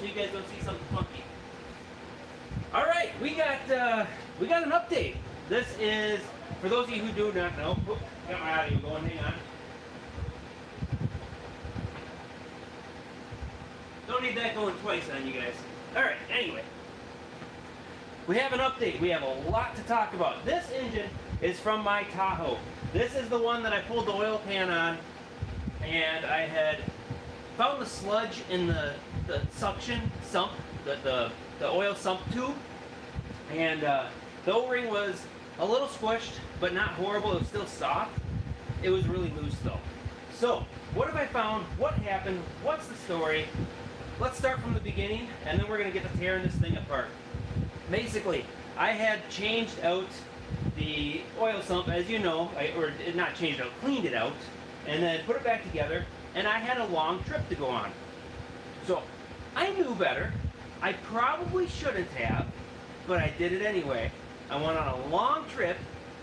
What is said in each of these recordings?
so you guys don't see something funky. All right, we got an update. This is, for those of you who do not know, got my audio going, hang on. Don't need that going twice on you guys. All right, anyway. We have an update. We have a lot to talk about. This engine is from my Tahoe. This is the one that I pulled the oil pan on, and I had found the sludge in the suction sump, the oil sump tube, and the O-ring was a little squished, but not horrible. It was still soft. It was really loose though. So, what have I found? What happened? What's the story? Let's start from the beginning, and then we're going to get to tearing this thing apart. Basically, I had changed out the oil sump, as you know, or not changed out, cleaned it out, and then put it back together, and I had a long trip to go on. So, I knew better. I probably shouldn't have, but I did it anyway. I went on a long trip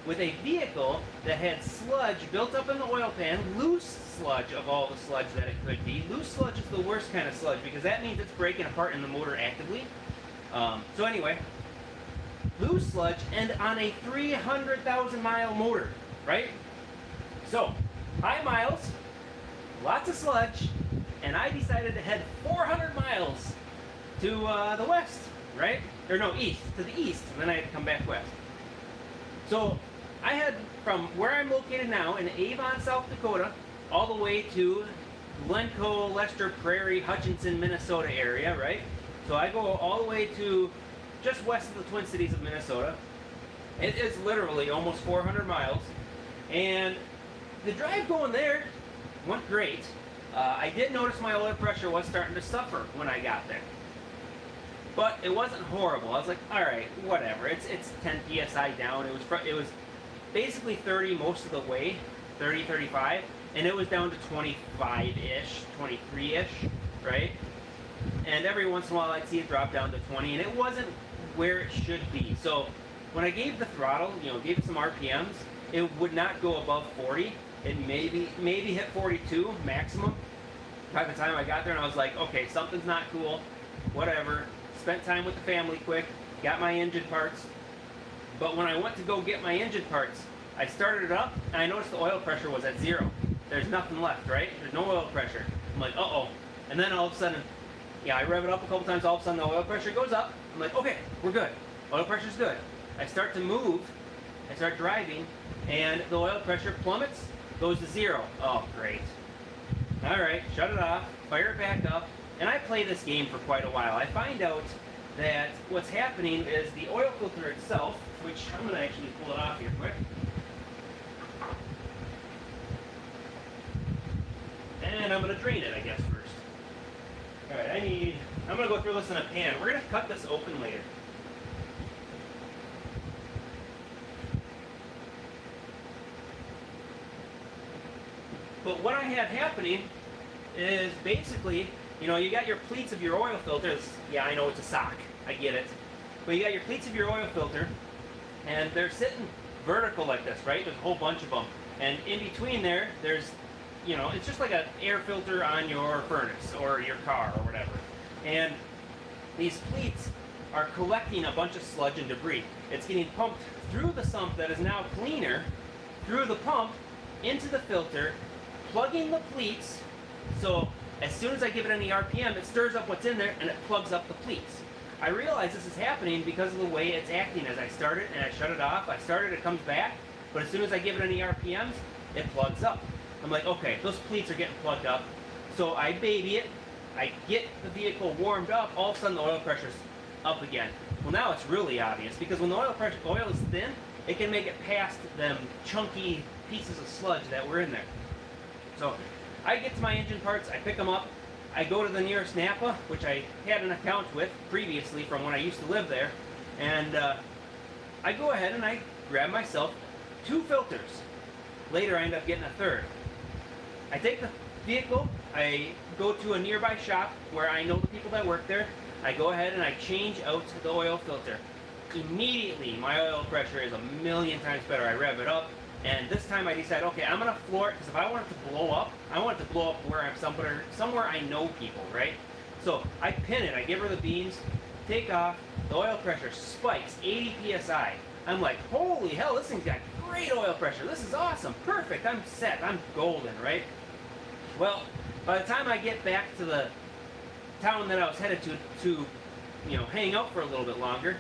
with a vehicle that had sludge built up in the oil pan, loose sludge of all the sludge that it could be. Loose sludge is the worst kind of sludge because that means it's breaking apart in the motor actively. So anyway, loose sludge and on a 300,000 mile motor, right? So, high miles, lots of sludge, and I decided to head 400 miles to the west, right? Or no, east, to the east, and then I had to come back west. So, I had from where I'm located now in Avon, South Dakota, all the way to Glencoe, Lester Prairie, Hutchinson, Minnesota area, right? So I go all the way to just west of the Twin Cities of Minnesota. It is literally almost 400 miles. And the drive going there went great. I did notice my oil pressure was starting to suffer when I got there. But it wasn't horrible. I was like, all right, whatever. It's 10 psi down. It was basically 30 most of the way, 30, 35, and it was down to 25-ish, 23-ish, right? And every once in a while I'd see it drop down to 20, and it wasn't where it should be. So when I gave the throttle, gave it some RPMs, it would not go above 40. It maybe hit 42 maximum. By the time I got there, and I was like, okay, something's not cool, whatever. Spent time with the family quick, got my engine parts. But when I went to go get my engine parts, I started it up, and I noticed the oil pressure was at 0. There's nothing left, right? There's no oil pressure. I'm like, uh-oh. And then all of a sudden, I rev it up a couple times, all of a sudden the oil pressure goes up. I'm like, okay, we're good. Oil pressure's good. I start to move, I start driving, and the oil pressure plummets, goes to 0. Oh, great. All right, shut it off, fire it back up, and I play this game for quite a while. I find out that what's happening is the oil filter itself, which I'm going to actually pull it off here quick. And I'm going to drain it, I guess, first. All right, I'm going to go through this in a pan. We're going to cut this open later. But what I had happening is basically, you got your pleats of your oil filters. Yeah, I know it's a sock. I get it. But you got your pleats of your oil filter, and they're sitting vertical like this, right? There's a whole bunch of them. And in between there's, it's just like an air filter on your furnace or your car or whatever. And these pleats are collecting a bunch of sludge and debris. It's getting pumped through the sump that is now cleaner, through the pump, into the filter, plugging the pleats, so as soon as I give it any RPM, it stirs up what's in there and it plugs up the pleats. I realize this is happening because of the way it's acting. As I start it and I shut it off, I start it, it comes back, but as soon as I give it any RPMs, it plugs up. I'm like, okay, those pleats are getting plugged up, so I baby it, I get the vehicle warmed up, all of a sudden the oil pressure's up again. Well, now it's really obvious, because when the oil is thin, it can make it past them chunky pieces of sludge that were in there. So I get to my engine parts, I pick them up, I go to the nearest Napa, which I had an account with previously from when I used to live there, and I go ahead and I grab myself 2 filters. Later I end up getting a 3rd. I take the vehicle, I go to a nearby shop where I know the people that work there, I go ahead and I change out the oil filter. Immediately my oil pressure is 1,000,000 times better. I rev it up, and this time I decide, okay, I'm going to floor it, because if I want it to blow up, I want it to blow up where I'm somewhere I know people, right? So I pin it, I give her the beans, take off, the oil pressure spikes 80 psi. I'm like, holy hell, this thing's got great oil pressure. This is awesome, perfect, I'm set, I'm golden, right? Well, by the time I get back to the town that I was headed to hang out for a little bit longer,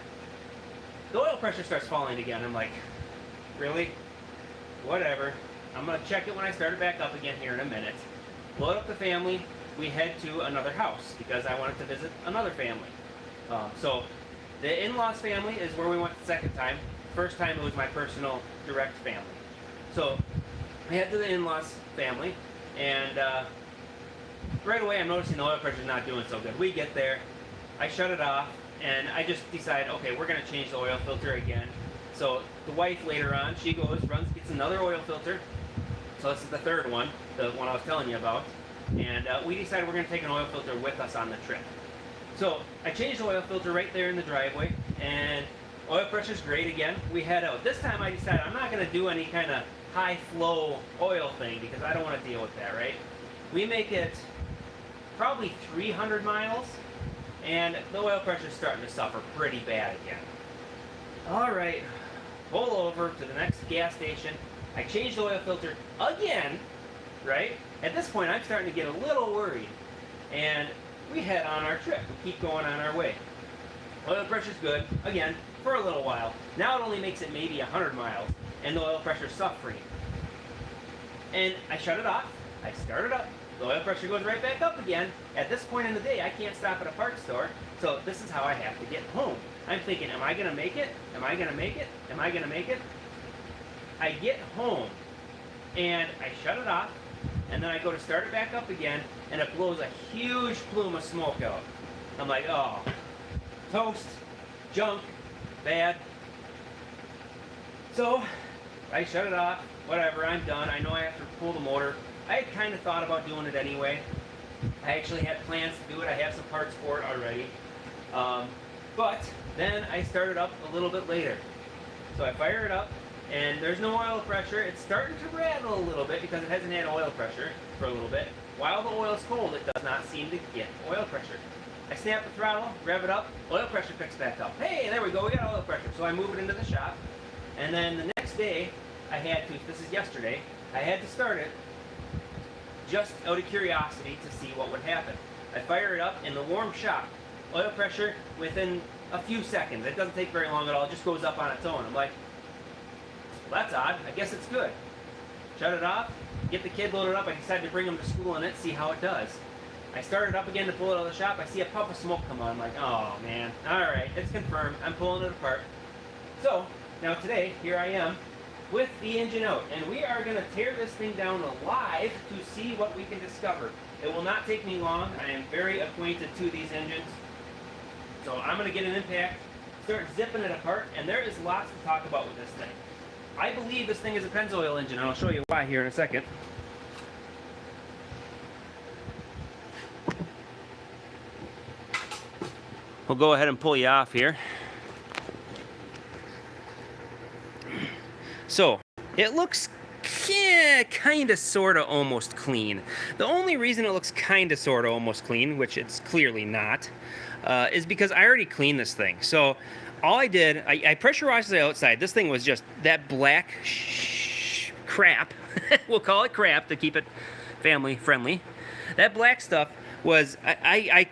the oil pressure starts falling again. I'm like, really? Whatever. I'm going to check it when I start it back up again here in a minute. Load up the family. We head to another house because I wanted to visit another family. So the in-laws family is where we went the second time. First time it was my personal direct family. So I head to the in-laws family, and right away I'm noticing the oil pressure is not doing so good. We get there, I shut it off, and I just decide, okay, we're going to change the oil filter again. So the wife later on, she goes, gets another oil filter. So this is the third one, the one I was telling you about. And we decided we're going to take an oil filter with us on the trip. So I changed the oil filter right there in the driveway, and oil pressure's great again. We head out. This time I decided I'm not going to do any kind of high flow oil thing because I don't want to deal with that, right? We make it probably 300 miles, and the oil pressure's starting to suffer pretty bad again. All right, pull over to the next gas station. I changed the oil filter again, right? At this point, I'm starting to get a little worried, and we head on our trip. We keep going on our way. Oil pressure's good, again, for a little while. Now it only makes it maybe 100 miles, and the oil pressure's suffering. And I shut it off, I start it up, the oil pressure goes right back up again. At this point in the day, I can't stop at a parts store, so this is how I have to get home. I'm thinking, am I going to make it? Am I going to make it? Am I going to make it? I get home, and I shut it off, and then I go to start it back up again, and it blows a huge plume of smoke out. I'm like, oh, toast, junk, bad. So I shut it off, whatever, I'm done. I know I have to pull the motor. I had kind of thought about doing it anyway. I actually had plans to do it. I have some parts for it already. But then I started up a little bit later. So I fire it up, and there's no oil pressure. It's starting to rattle a little bit because it hasn't had oil pressure for a little bit. While the oil's cold, it does not seem to get oil pressure. I snap the throttle, rev it up, oil pressure picks back up. Hey, there we go, we got oil pressure. So I move it into the shop, and then the next day, I had to, this is yesterday, I had to start it just out of curiosity to see what would happen. I fire it up in the warm shop. Oil pressure within a few seconds. It doesn't take very long at all, it just goes up on its own. I'm like, well, that's odd, I guess it's good. Shut it off, get the kid loaded up. I decided to bring him to school in it, see how it does. I started up again to pull it out of the shop. I see a puff of smoke come on. I'm like, oh man, alright, it's confirmed. I'm pulling it apart. So, now today, here I am with the engine out, and we are going to tear this thing down alive to see what we can discover. It will not take me long. I am very acquainted to these engines. So I'm going to get an impact, start zipping it apart, and there is lots to talk about with this thing. I believe this thing is a Pennzoil engine, and I'll show you why here in a second. We'll go ahead and pull you off here. So, it looks kind of, sort of, almost clean. The only reason it looks kind of, sort of, almost clean, which it's clearly not, is because I already cleaned this thing. So, all I did, I pressure washed the outside. This thing was just that black crap. We'll call it crap to keep it family friendly. That black stuff was, I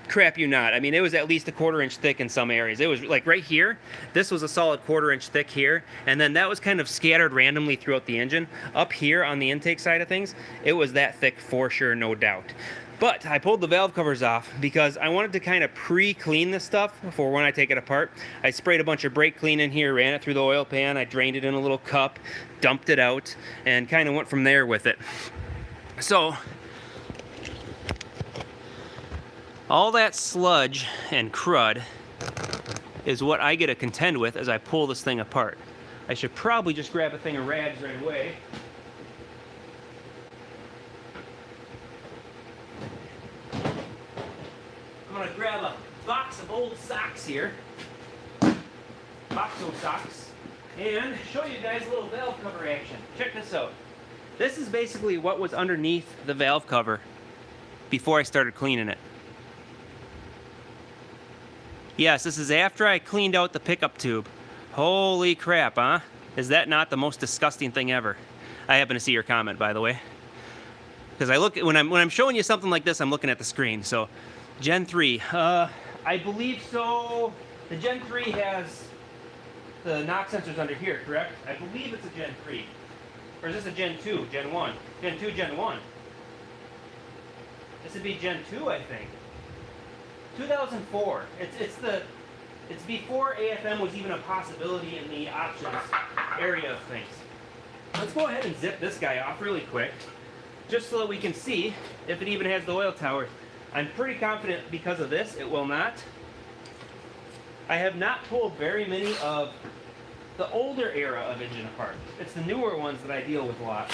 crap you not. I mean, it was at least a 1/4 inch thick in some areas. It was like right here, this was a solid 1/4 inch thick here, and then that was kind of scattered randomly throughout the engine. Up here on the intake side of things, it was that thick for sure, no doubt. But I pulled the valve covers off because I wanted to kind of pre-clean this stuff for when I take it apart. I sprayed a bunch of brake clean in here, ran it through the oil pan, I drained it in a little cup, dumped it out, and kind of went from there with it. So, all that sludge and crud is what I get to contend with as I pull this thing apart. I should probably just grab a thing of rags right away. I'm gonna grab a box of old socks here, Boxo socks, and show you guys a little valve cover action. Check this out. This is basically what was underneath the valve cover. before I started cleaning it. Yes, this is after I cleaned out the pickup tube. Holy crap, huh? Is that not the most disgusting thing ever? I happen to see your comment, by the way. Because I look when I'm showing you something like this, I'm looking at the screen. So, Gen 3. I believe so. The Gen 3 has the knock sensors under here, correct? I believe it's a Gen 3. Or is this a Gen 2, Gen 1? Gen 2, Gen 1. This would be Gen 2, I think. 2004. It's before AFM was even a possibility in the options area of things. Let's go ahead and zip this guy off really quick, just so that we can see if it even has the oil tower. I'm pretty confident because of this, it will not. I have not pulled very many of the older era of engine apart. It's the newer ones that I deal with a lot.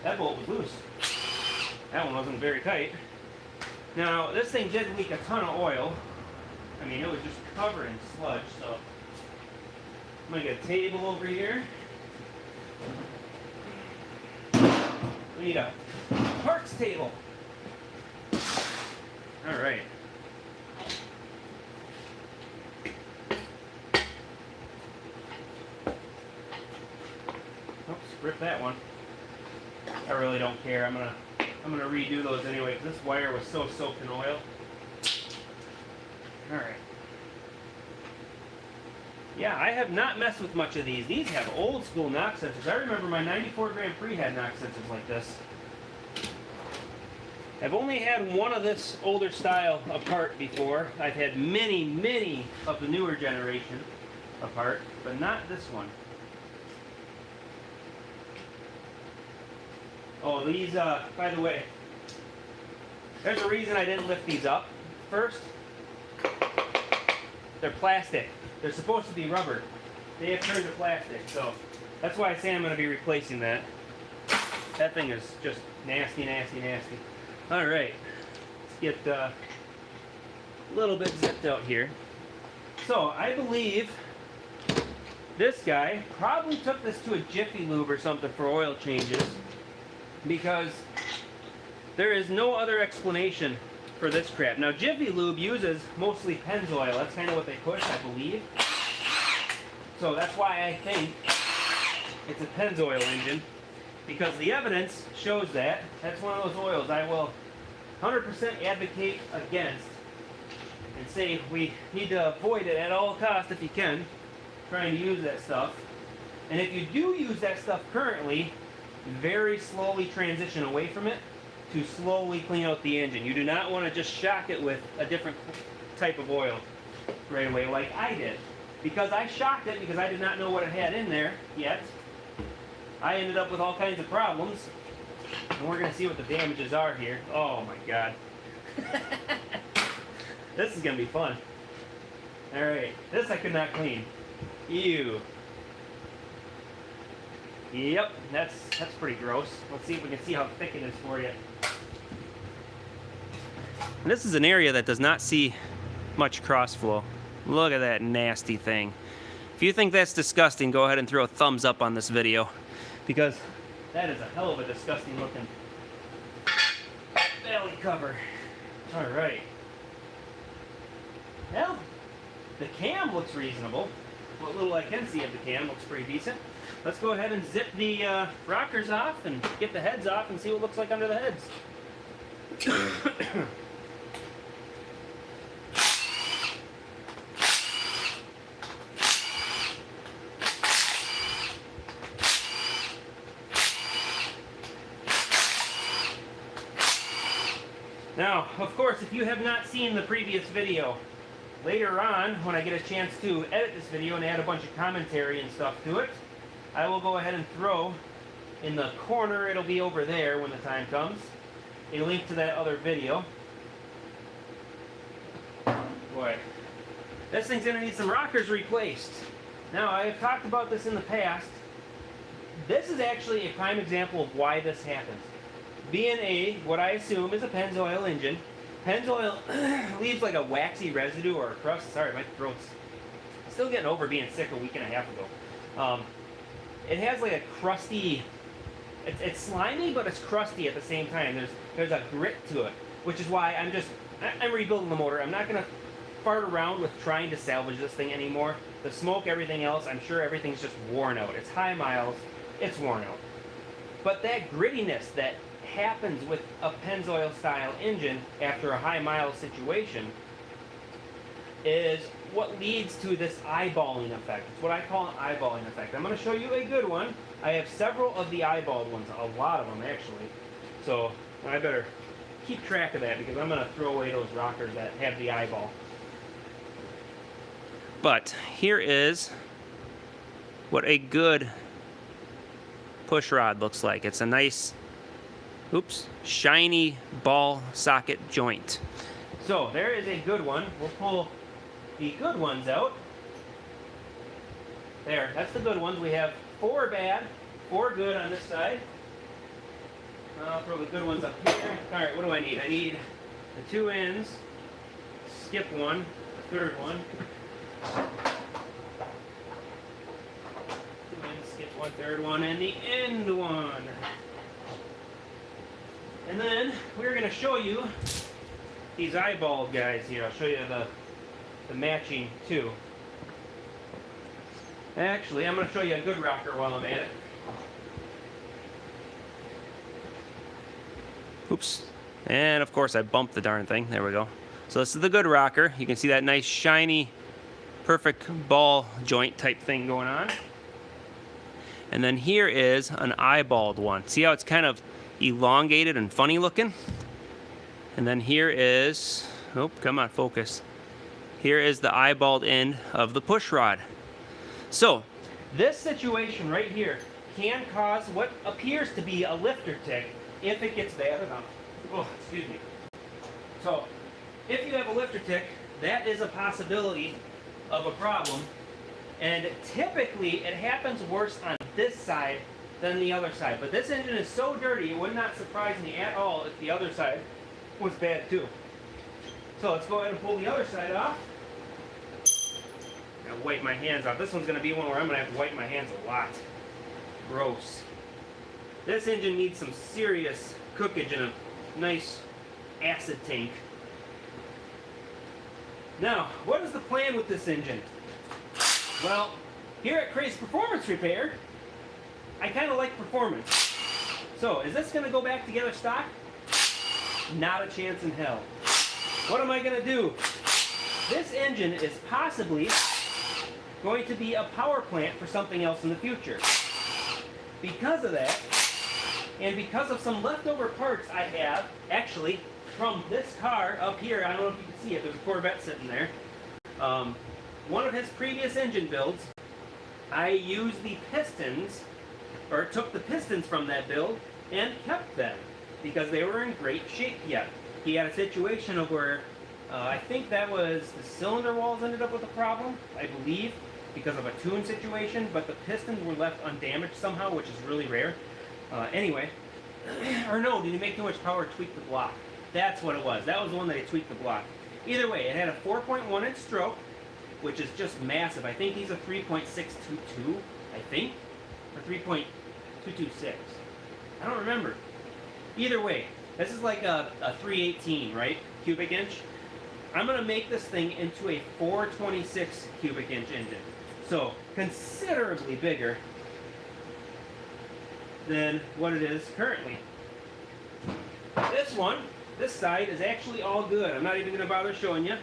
That bolt was loose. That one wasn't very tight. Now, this thing did leak a ton of oil. I mean, it was just covered in sludge, so I'm gonna get a table over here. We need a parts table. All right. Oops, rip that one. I really don't care. I'm gonna redo those anyway because this wire was so soaked in oil. All right. Yeah, I have not messed with much of these. These have old school knock sensors. I remember my 94 Grand Prix had knock sensors like this. I've only had one of this older style apart before. I've had many, many of the newer generation apart, but not this one. Oh, these, by the way, there's a reason I didn't lift these up first. They're plastic. They're supposed to be rubber. They have turned to plastic, so that's why I say I'm going to be replacing that. That thing is just nasty, nasty, nasty. All right, let's get a little bit zipped out here. So I believe this guy probably took this to a Jiffy Lube or something for oil changes, because there is no other explanation for this crap. Now, Jiffy Lube uses mostly Pennzoil. That's kind of what they push, I believe. So that's why I think it's a Pennzoil engine, because the evidence shows that. That's one of those oils I will 100% advocate against and say we need to avoid it at all costs if you can, trying to use that stuff. And if you do use that stuff currently, very slowly transition away from it to slowly clean out the engine. You do not want to just shock it with a different type of oil right away like I did. Because I shocked it because I did not know what it had in there yet. I ended up with all kinds of problems. And we're going to see what the damages are here. Oh my god. This is going to be fun. Alright, this I could not clean. Ew. Yep, that's pretty gross. Let's see if we can see how thick it is for you. And this is an area that does not see much cross flow. Look at that nasty thing. If you think that's disgusting, go ahead and throw a thumbs up on this video, because that is a hell of a disgusting looking belly cover. All right. Well, the cam looks reasonable. What little I can see of the cam looks pretty decent. Let's go ahead and zip the rockers off and get the heads off and see what it looks like under the heads. Now, of course, if you have not seen the previous video, later on, when I get a chance to edit this video and add a bunch of commentary and stuff to it, I will go ahead and throw in the corner, it'll be over there when the time comes, a link to that other video. Boy, this thing's going to need some rockers replaced. Now, I have talked about this in the past. This is actually a prime example of why this happens. Being what I assume is a Pennzoil engine, Pennzoil leaves like a waxy residue or a crust. Sorry, my throat's still getting over being sick a week and a half ago. it has like a crusty, it's slimy, but it's crusty at the same time. There's a grit to it, which is why I'm rebuilding the motor. I'm not gonna fart around with trying to salvage this thing anymore. The smoke, everything else, I'm sure everything's just worn out. It's high miles, it's worn out. But that grittiness that happens with a Pennzoil style engine after a high miles situation is what leads to this eyeballing effect. It's what I call an eyeballing effect. I'm going to show you a good one. I have several of the eyeballed ones, a lot of them actually. So I better keep track of that because I'm going to throw away those rockers that have the eyeball. But here is what a good push rod looks like. It's a nice, shiny ball socket joint. So there is a good one. We'll pull the good ones out. There, that's the good ones. We have 4 bad, 4 good on this side. I'll throw the good ones up here. Alright, what do I need? I need the 2 ends, skip one, the 3rd one. 2 ends, skip one, 3rd one, and the end one. And then we're going to show you these eyeballed guys here. I'll show you the matching too. Actually, I'm going to show you a good rocker while I'm at it. Oops. And of course I bumped the darn thing. There we go. So this is the good rocker. You can see that nice shiny, perfect ball joint type thing going on. And then here is an eyeballed one. See how it's kind of elongated and funny looking? And then here is, oh, come on, focus. Here is the eyeballed end of the push rod. So this situation right here can cause what appears to be a lifter tick if it gets bad enough. Oh, excuse me. So if you have a lifter tick, that is a possibility of a problem. And typically it happens worse on this side than the other side. But this engine is so dirty, it would not surprise me at all if the other side was bad too. So let's go ahead and pull the other side off. I'll wipe my hands off. This one's going to be one where I'm going to have to wipe my hands a lot. Gross. This engine needs some serious cookage in a nice acid tank. Now, what is the plan with this engine? Well, here at Crazed Performance Repair, I kind of like performance. So, is this going to go back together stock? Not a chance in hell. What am I going to do? This engine is possibly going to be a power plant for something else in the future. Because of that, and because of some leftover parts I have, actually, from this car up here, I don't know if you can see it, there's a Corvette sitting there. One of his previous engine builds, I used the pistons, or took the pistons from that build, and kept them, because they were in great shape yet. He had a situation of where, I think that was the cylinder walls ended up with a problem, I believe, because of a tune situation, but the pistons were left undamaged somehow, which is really rare. Anyway, or no, did he make too much power, tweak the block? That's what it was. That was the one that he tweaked the block. Either way, it had a 4.1 inch stroke, which is just massive. I think these are 3.622, I think, or 3.226. I don't remember. Either way, this is like a 318, right, cubic inch. I'm going to make this thing into a 426 cubic inch engine. So, considerably bigger than what it is currently. This one, this side, is actually all good. I'm not even going to bother showing you.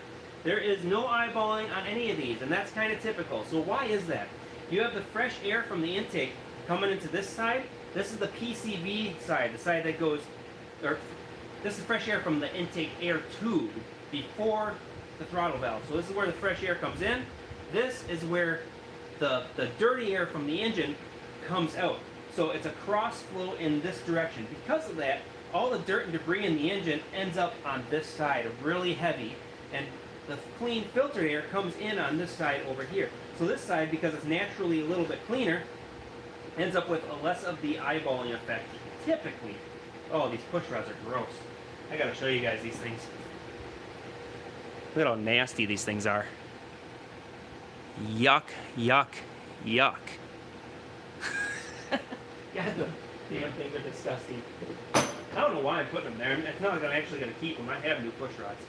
There is no eyeballing on any of these, and that's kind of typical. So why is that? You have the fresh air from the intake coming into this side. This is the PCV side, the side that goes, or this is fresh air from the intake air tube before the throttle valve. So this is where the fresh air comes in. This is where the dirty air from the engine comes out. So it's a cross flow in this direction. Because of that, all the dirt and debris in the engine ends up on this side, really heavy, and the clean filtered air comes in on this side over here. So this side, because it's naturally a little bit cleaner, ends up with less of the eyeballing effect, typically. Oh, these push rods are gross. I gotta show you guys these things. Look at how nasty these things are. Yuck, yuck, yuck. God, the damn things are disgusting. I don't know why I'm putting them there. It's not like I'm actually going to keep them. I have new push rods.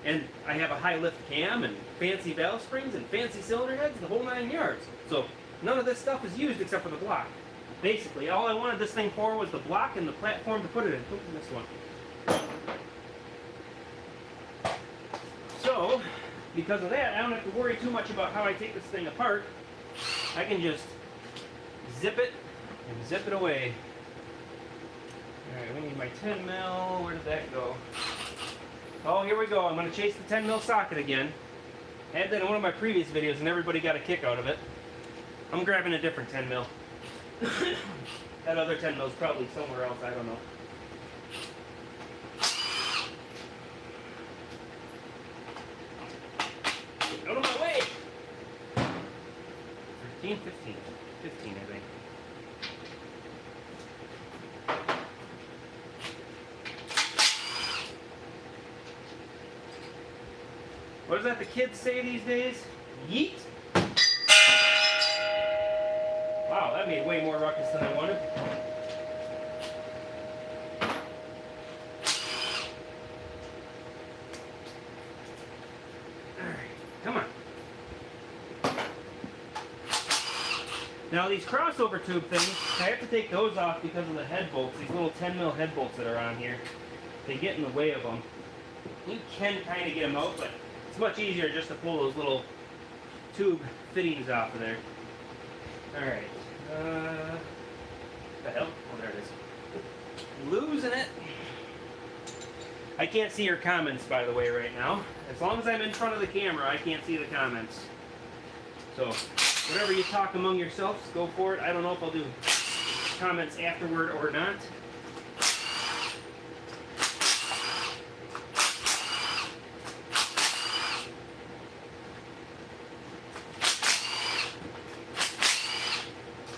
And I have a high lift cam and fancy valve springs and fancy cylinder heads, the whole 9 yards. So none of this stuff is used except for the block. Basically, all I wanted this thing for was the block and the platform to put it in. Oops, this one. So, because of that, I don't have to worry too much about how I take this thing apart. I can just zip it and zip it away. Alright, we need my 10 mil. Where did that go? Oh, here we go. I'm going to chase the 10 mil socket again. I had that in one of my previous videos and everybody got a kick out of it. I'm grabbing a different 10 mil. That other 10 mil is probably somewhere else. I don't know. Out of my way! 13, 15. 15, I think. What does that the kids say these days? Yeet? Wow, that made way more ruckus than I wanted. Alright, come on. Now these crossover tube things, I have to take those off because of the head bolts, these little 10 mil head bolts that are on here. They get in the way of them. You can kind of get them out, but it's much easier just to pull those little tube fittings off of there. Alright. The hell? Oh, there it is. Losing it. I can't see your comments, by the way, right now. As long as I'm in front of the camera, I can't see the comments. So, whatever you talk among yourselves, go for it. I don't know if I'll do comments afterward or not.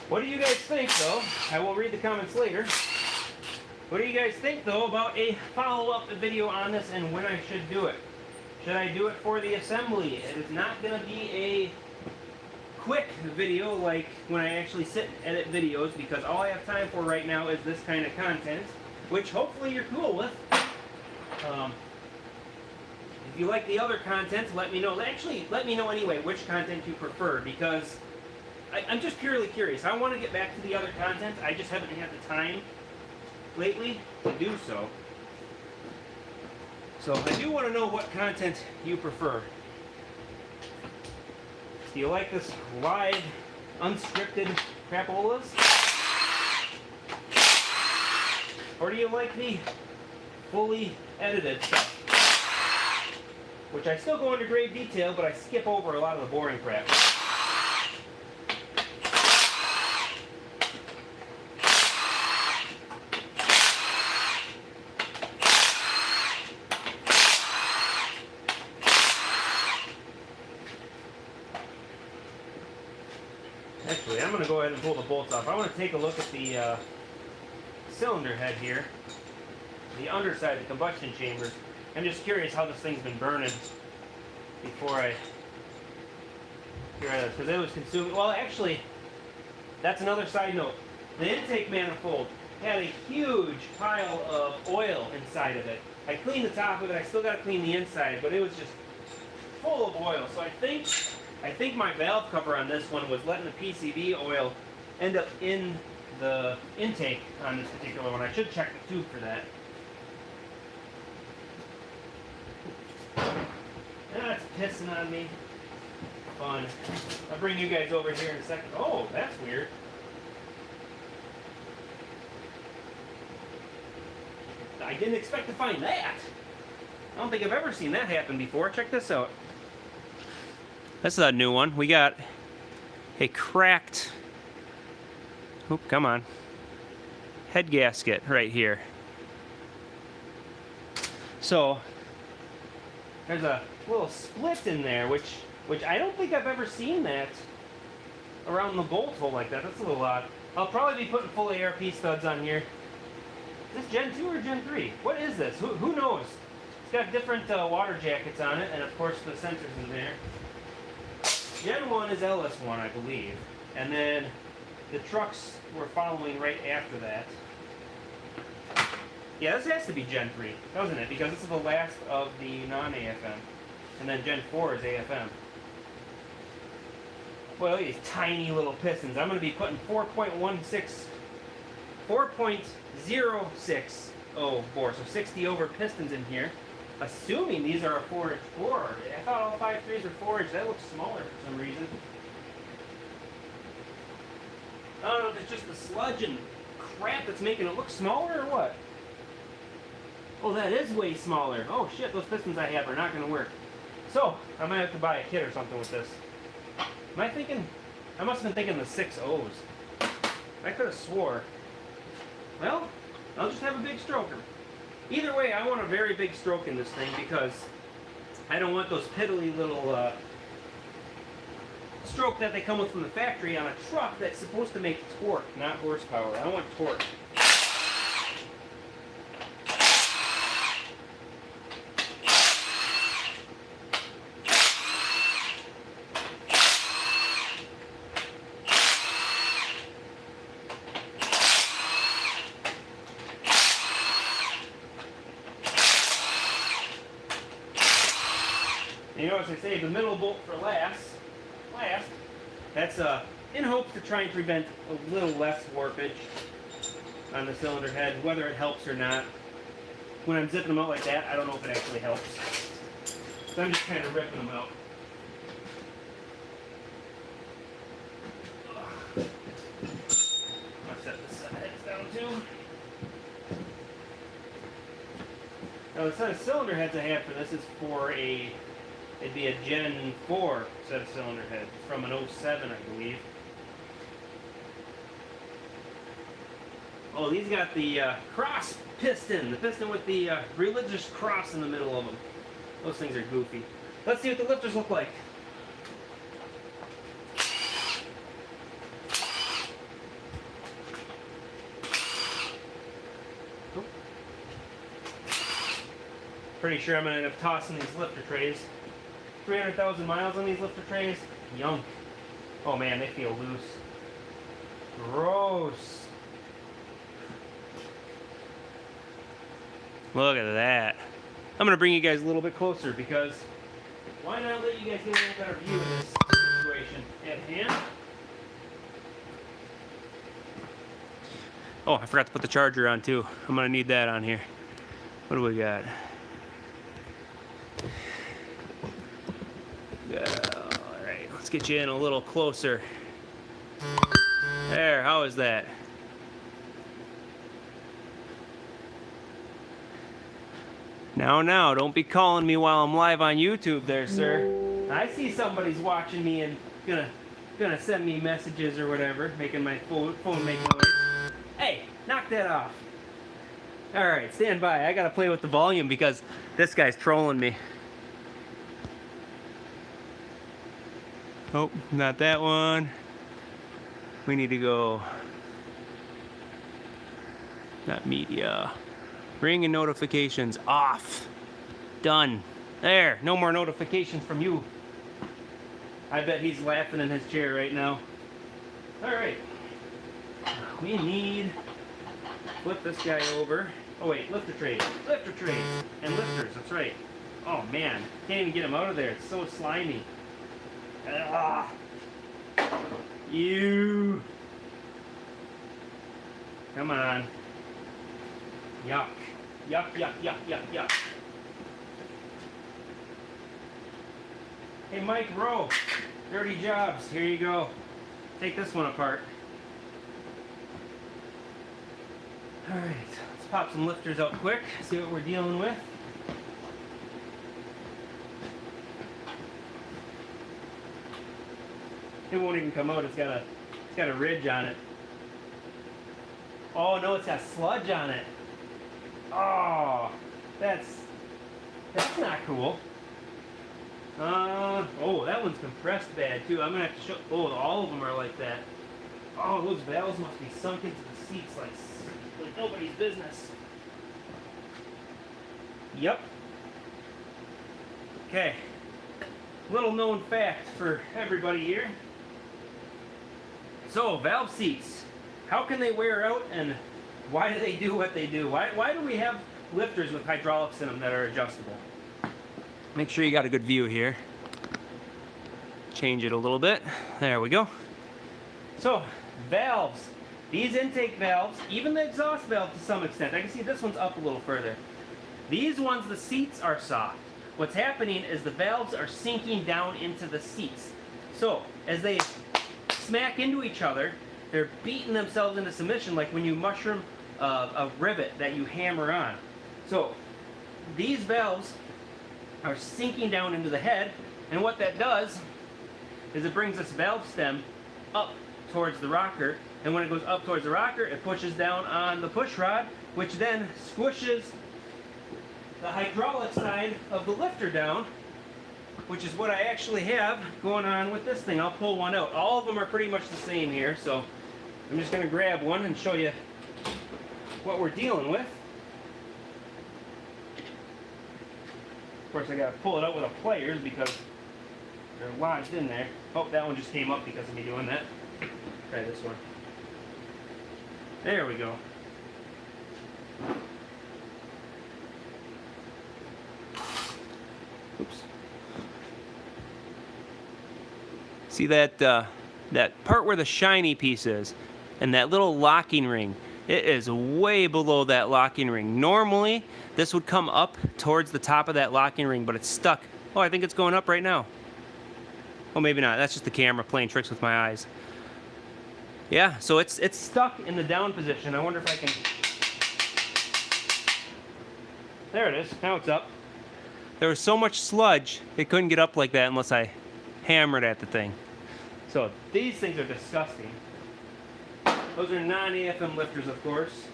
What do you guys think, though? I will read the comments later. What do you guys think, though, about a follow-up video on this and when I should do it? Should I do it for the assembly? It is not going to be a quick video like when I actually sit and edit videos, because all I have time for right now is this kind of content, which hopefully you're cool with. If you like the other content, let me know. Actually, let me know anyway which content you prefer, because I'm just purely curious. I want to get back to the other content. I just haven't had the time lately to do so. So I do want to know what content you prefer. Do you like this live, unscripted crapolas? Or do you like the fully edited stuff? Which I still go into grave detail, but I skip over a lot of the boring crap. Actually, I'm going to go ahead and pull the bolts off. I want to take a look at the cylinder head here, the underside of the combustion chambers. I'm just curious how this thing's been burning before I get rid of this, because it was consuming. Well, actually, that's another side note. The intake manifold had a huge pile of oil inside of it. I cleaned the top of it. I still got to clean the inside, but it was just full of oil. So I think my valve cover on this one was letting the PCV oil end up in the intake on this particular one. I should check the tube for that. That's pissing on me. Fun. I'll bring you guys over here in a second. Oh, that's weird. I didn't expect to find that. I don't think I've ever seen that happen before. Check this out. This is a new one. We got a cracked, oop, come on, head gasket right here. So there's a little split in there, which I don't think I've ever seen that around the bolt hole like that. That's a little odd. I'll probably be putting full ARP studs on here. Is this Gen 2 or Gen 3? What is this? Who knows? It's got different water jackets on it, and of course the sensors in there. Gen 1 is LS1, I believe. And then the trucks were following right after that. Yeah, this has to be Gen 3, doesn't it? Because this is the last of the non-AFM. And then Gen 4 is AFM. Boy, look at these tiny little pistons. I'm going to be putting 4.060 bore, so 60 over pistons in here. Assuming these are a 4-inch bore. I thought all 5.3s are 4-inch. That looks smaller for some reason. I don't know if it's just the sludge and crap that's making it look smaller or what. Oh, that is way smaller. Oh shit, those pistons I have are not going to work. So, I might have to buy a kit or something with this. Am I thinking? I must have been thinking the 6 O's. I could have swore. Well, I'll just have a big stroker. Either way, I want a very big stroke in this thing because I don't want those piddly little stroke that they come with from the factory on a truck that's supposed to make torque, not horsepower. I want torque. You notice I saved the middle bolt for last. That's in hopes to try and prevent a little less warpage on the cylinder head, whether it helps or not. When I'm zipping them out like that, I don't know if it actually helps. So I'm just kind of ripping them out. I'll set this heads down too. Now the set of cylinder heads I have for this is for it'd be a Gen 4 set of cylinder heads from an 07, I believe. Oh, these got the cross piston, the piston with the religious cross in the middle of them. Those things are goofy. Let's see what the lifters look like. Oh. Pretty sure I'm going to end up tossing these lifter trays. 300,000 miles on these lifter trays. Yunk. Oh man, they feel loose. Gross. Look at that. I'm going to bring you guys a little bit closer because why not let you guys get a little better view of this situation at hand. Oh, I forgot to put the charger on too. I'm going to need that on here. What do we got? Alright, let's get you in a little closer. There, how is that? Now, don't be calling me while I'm live on YouTube there, sir. I see somebody's watching me and gonna send me messages or whatever, making my phone make noise. Hey, knock that off. Alright, stand by. I gotta play with the volume because this guy's trolling me. Oh, not that one. We need to go. Not media. Ring and notifications off. Done. There. No more notifications from you. I bet he's laughing in his chair right now. Alright. We need. Flip this guy over. Oh wait, lifter trays. Lifter trays. And lifters, that's right. Oh man. Can't even get him out of there. It's so slimy. Ah, you. Come on. Yuck. Yuck, yuck, yuck, yuck, yuck. Hey, Mike Rowe. Dirty Jobs. Here you go. Take this one apart. Alright, let's pop some lifters out quick. See what we're dealing with. It won't even come out. It's got a ridge on it. Oh no, it's got sludge on it. Oh, that's not cool. Oh, that one's compressed bad too. I'm gonna have to show. Oh, all of them are like that. Oh, those valves must be sunk into the seats like nobody's business. Yep. Okay. Little known fact for everybody here. So, valve seats. How can they wear out, and why do they do what they do? Why do we have lifters with hydraulics in them that are adjustable? Make sure you got a good view here. Change it a little bit. There we go. So, valves. These intake valves, even the exhaust valve to some extent. I can see this one's up a little further. These ones, the seats are soft. What's happening is the valves are sinking down into the seats. So, as they smack into each other, they're beating themselves into submission like when you mushroom a rivet that you hammer on. So, these valves are sinking down into the head, and what that does is it brings this valve stem up towards the rocker, and when it goes up towards the rocker, it pushes down on the push rod, which then squishes the hydraulic side of the lifter down, which is what I actually have going on with this thing. I'll pull one out. All of them are pretty much the same here, so I'm just going to grab one and show you what we're dealing with. Of course, I got to pull it out with a pliers because they're lodged in there. Oh, that one just came up because of me doing that. Try this one. There we go. Oops. See that that part where the shiny piece is, and that little locking ring? It is way below that locking ring. Normally, this would come up towards the top of that locking ring, but it's stuck. Oh, I think it's going up right now. Oh, maybe not. That's just the camera playing tricks with my eyes. Yeah, so it's stuck in the down position. I wonder if I can... There it is. Now it's up. There was so much sludge, it couldn't get up like that unless I hammered at the thing. So these things are disgusting. Those are non-AFM lifters, of course.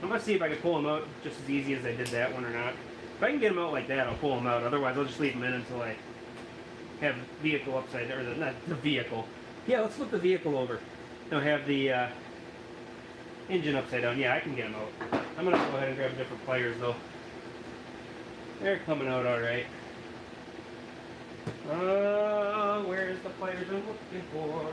I'm going to see if I can pull them out just as easy as I did that one or not. If I can get them out like that, I'll pull them out. Otherwise, I'll just leave them in until I have the vehicle upside down. Or not the vehicle. Yeah, let's flip the vehicle over. No, have the engine upside down. Yeah, I can get them out. I'm going to go ahead and grab different pliers, though. They're coming out all right. Where's the pliers I'm looking for?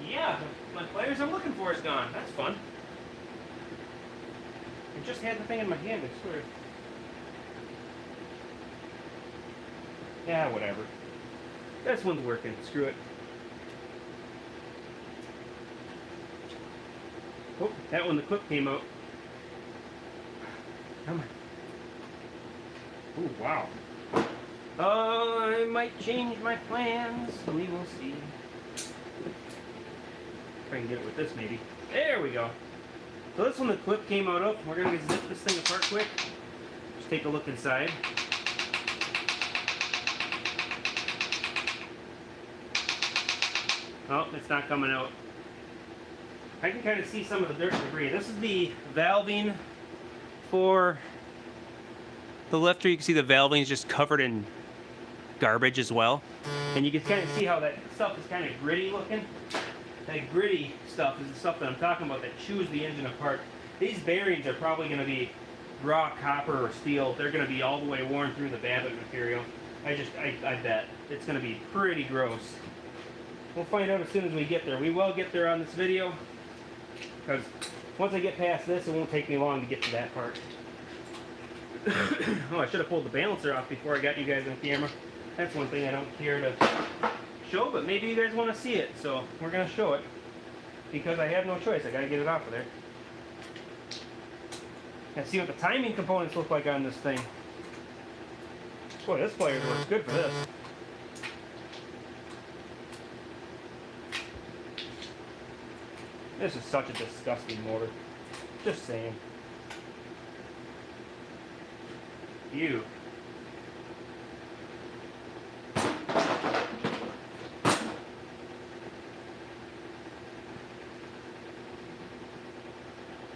Yeah, my pliers I'm looking for is gone. That's fun. I just had the thing in my hand, I swear. Yeah, whatever. This one's working. Screw it. Oh, that one, the clip came out. Come on. Oh, wow. I might change my plans. We will see. If I can get it with this, maybe. There we go. So this one, the clip came out of. We're going to zip this thing apart quick. Just take a look inside. Oh, it's not coming out. I can kind of see some of the dirt and debris. This is the valving for the lifter. You can see the valving is just covered in garbage as well. And you can kind of see how that stuff is kind of gritty looking. That gritty stuff is the stuff that I'm talking about that chews the engine apart. These bearings are probably going to be raw copper or steel. They're going to be all the way worn through the Babbitt material. I bet. It's going to be pretty gross. We'll find out as soon as we get there. We will get there on this video, because once I get past this, it won't take me long to get to that part. Oh, I should have pulled the balancer off before I got you guys on camera. That's one thing I don't care to show, but maybe you guys want to see it, so we're going to show it, because I have no choice. I got to get it off of there. And see what the timing components look like on this thing. Boy, this pliers works good for this. This is such a disgusting motor. Just saying. Ew.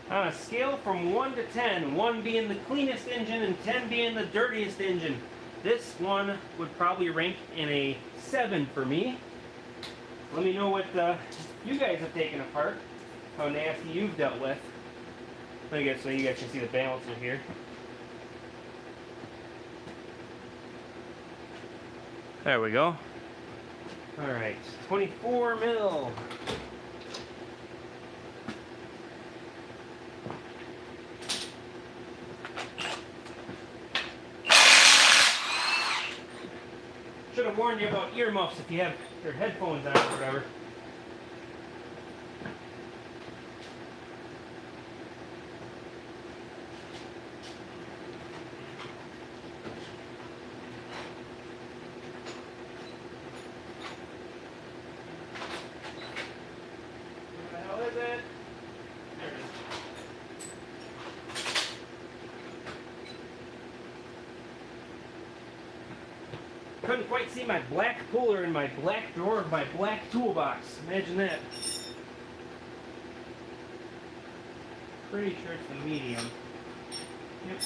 On a scale from 1 to 10, 1 being the cleanest engine and 10 being the dirtiest engine, this one would probably rank in a 7 for me. Let me know what you guys have taken apart, how nasty you've dealt with. Let me get so you guys can see the balancer here. There we go. All right, 24 mil. Should have warned you about earmuffs if you have your headphones on or whatever. What the hell is it? There it is. Couldn't quite see my black puller in my black drawer of my black toolbox. Imagine that. Pretty sure it's the medium. Yep.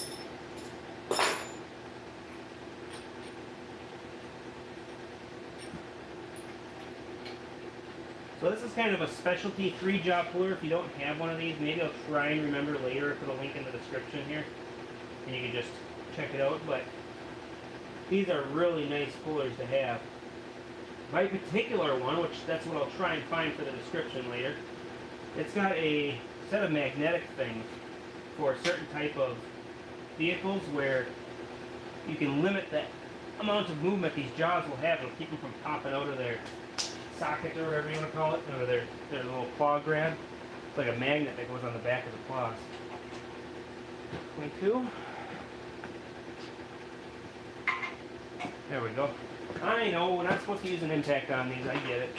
So this is kind of a specialty 3-job puller. If you don't have one of these, maybe I'll try and remember later. Put a link in the description here, and you can just check it out. But these are really nice pullers to have. My particular one, which that's what I'll try and find for the description later, it's got a set of magnetic things for a certain type of vehicles where you can limit the amount of movement these jaws will have. It'll keep them from popping out of their socket or whatever you want to call it, or their little claw grab. It's like a magnet that goes on the back of the claws. 22. There we go. I know, we're not supposed to use an impact on these, I get it.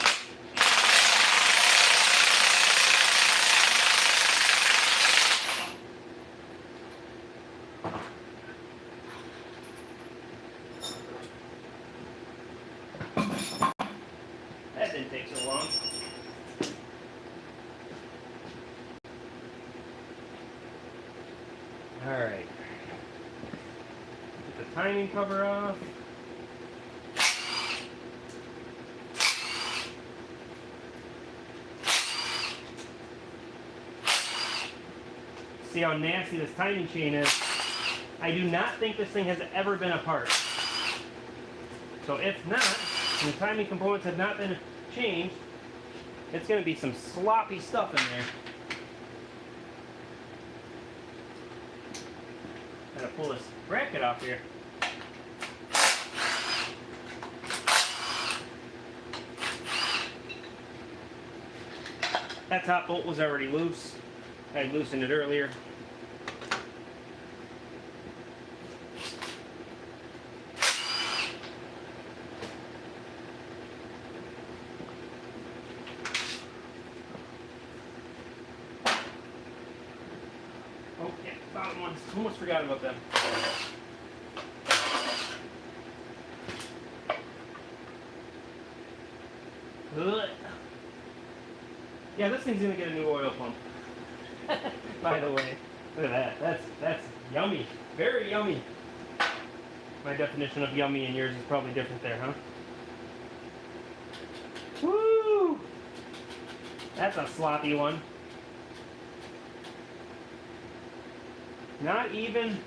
That didn't take so long. Alright. Get the timing cover off. See how nasty this timing chain is. I do not think this thing has ever been apart. So if not, and the timing components have not been changed, it's going to be some sloppy stuff in there. Gotta pull this bracket off here. That top bolt was already loose. I loosened it earlier. Oh, yeah, bottom ones. Almost forgot about them. Ugh. Yeah, this thing's gonna get a new oil pump. By the way, look at that. That's yummy. Very yummy. My definition of yummy and yours is probably different there, huh? Woo! That's a sloppy one. Not even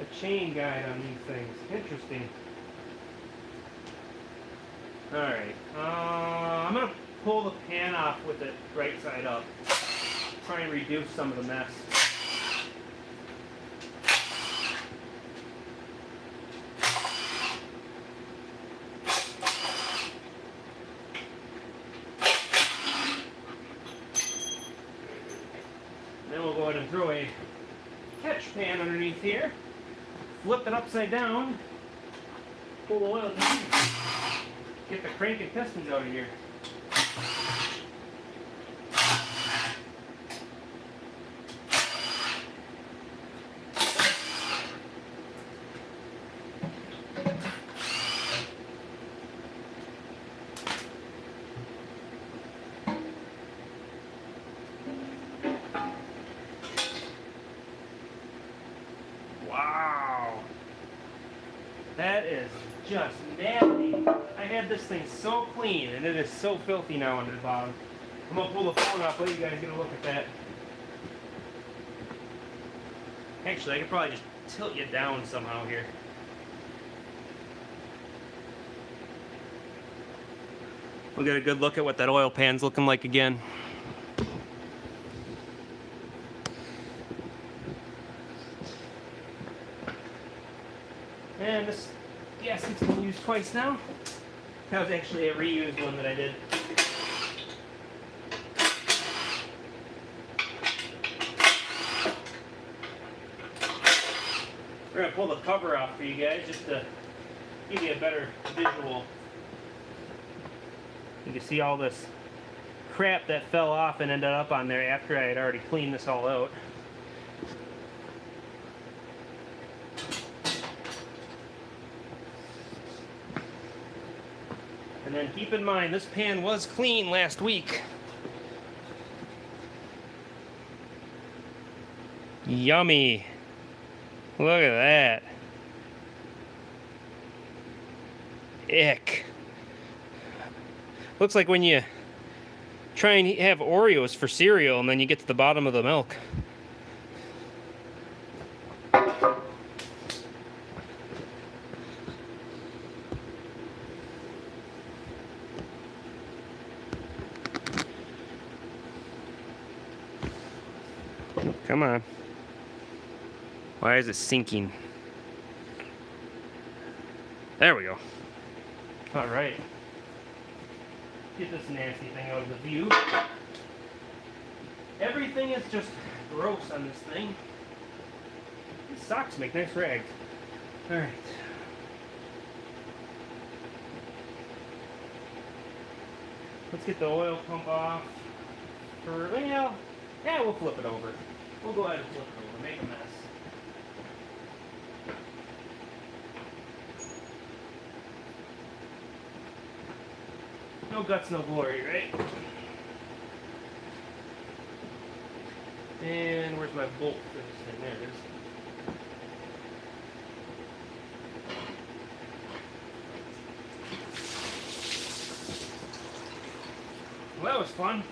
a chain guide on these things. Interesting. Alright. I'm going to pull the pan off with it right side up. Try and reduce some of the mess. Then we'll go ahead and throw a catch pan underneath here. Flip it upside down. Pull the oil down. Get the crank and pistons out of here. Wow, that is just nasty. I had this thing so clean, and it is so filthy now under the bottom. I'm gonna pull the phone off. Let you guys get a look at that. Actually, I could probably just tilt you down somehow here. We'll get a good look at what that oil pan's looking like again. And this gasket's been used twice now. That was actually a reused one that I did. We're going to pull the cover off for you guys just to give you a better visual. You can see all this crap that fell off and ended up on there after I had already cleaned this all out. And then keep in mind, this pan was clean last week. Yummy. Look at that. Ick. Looks like when you try and have Oreos for cereal and then you get to the bottom of the milk. Come on. Why is it sinking? There we go. All right. Get this nasty thing out of the view. Everything is just gross on this thing. These socks make nice rags. All right. Let's get the oil pump off. Well, yeah, we'll flip it over. We'll go ahead and flip it over. Make a mess. No guts, no glory, right? And where's my bolt for this thing? There it is. Well, that was fun.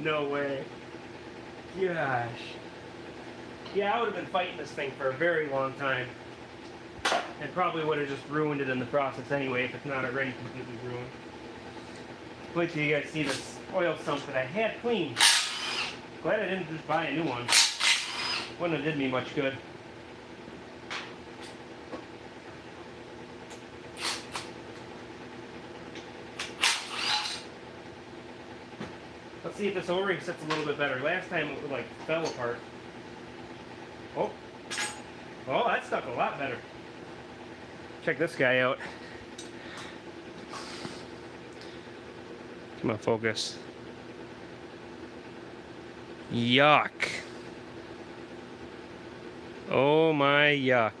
No way. Gosh. Yeah, I would have been fighting this thing for a very long time. And probably would have just ruined it in the process anyway if it's not already completely ruined. Wait till you guys see this oil sump that I had cleaned. Glad I didn't just buy a new one. Wouldn't have did me much good. Let's see if this O-ring sits a little bit better. Last time it like fell apart. Oh, that stuck a lot better. Check this guy out. Come on, focus. Yuck. Oh my yuck.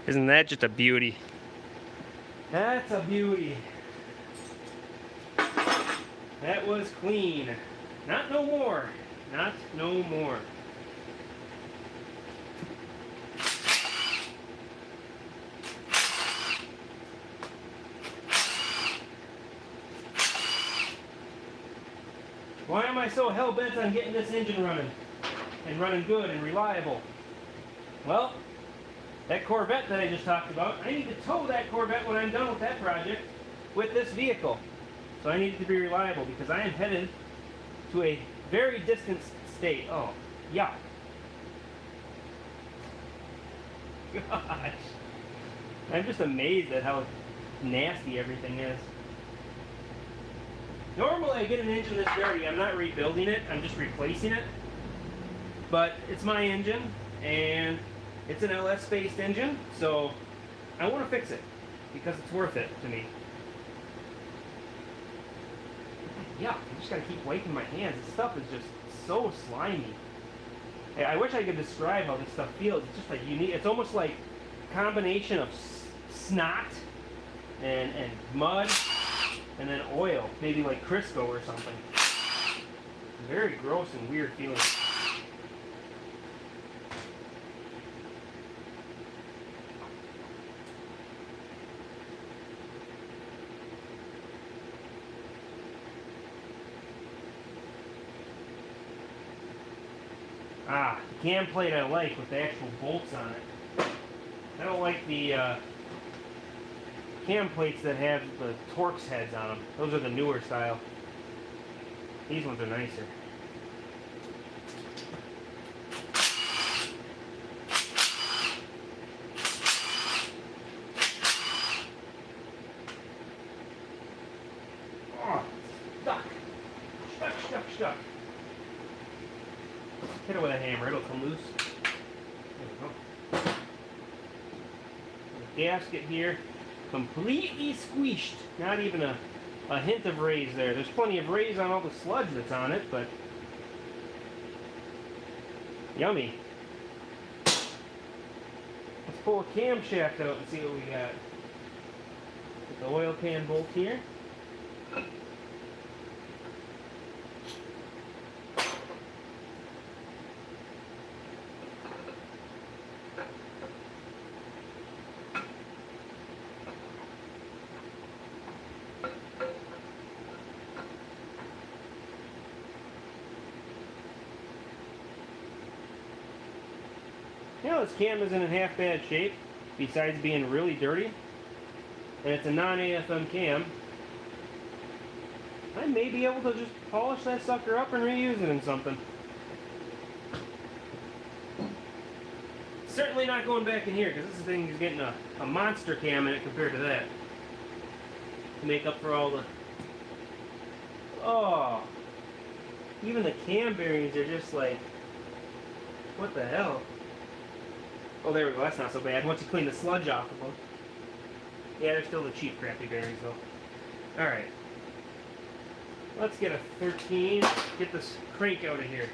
Isn't that just a beauty? That's a beauty. That was clean. Not no more. Not no more. Why am I so hell-bent on getting this engine running? And running good and reliable? Well, that Corvette that I just talked about, I need to tow that Corvette when I'm done with that project with this vehicle. So I need it to be reliable because I am headed to a very distant state. Oh, yeah. Gosh. I'm just amazed at how nasty everything is. Normally I get an engine this dirty, I'm not rebuilding it, I'm just replacing it. But it's my engine, and it's an LS-based engine, so I want to fix it because it's worth it to me. Yeah, I just gotta keep wiping my hands. This stuff is just so slimy. I wish I could describe how this stuff feels. It's just like unique. It's almost like a combination of snot and mud and then oil, maybe like Crisco or something. Very gross and weird feeling. Ah, the cam plate I like with the actual bolts on it. I don't like the cam plates that have the Torx heads on them. Those are the newer style. These ones are nicer. Oh, stuck. Stuck. Hit it with a hammer, it'll come loose. There we go. The gasket here, completely squeezed. Not even a hint of raise there. There's plenty of raise on all the sludge that's on it, but yummy. Let's pull a camshaft out and see what we got. Get the oil pan bolt here. You know, this cam isn't in half bad shape, besides being really dirty. And it's a non-AFM cam. I may be able to just polish that sucker up and reuse it in something. Certainly not going back in here, because this thing is getting a monster cam in it compared to that. To make up for all the... Oh! Even the cam bearings are just like... What the hell? Oh, there we go. That's not so bad. Once you clean the sludge off of them. Yeah, they're still the cheap, crappy bearings, though. Alright. Let's get a 13. Get this crank out of here.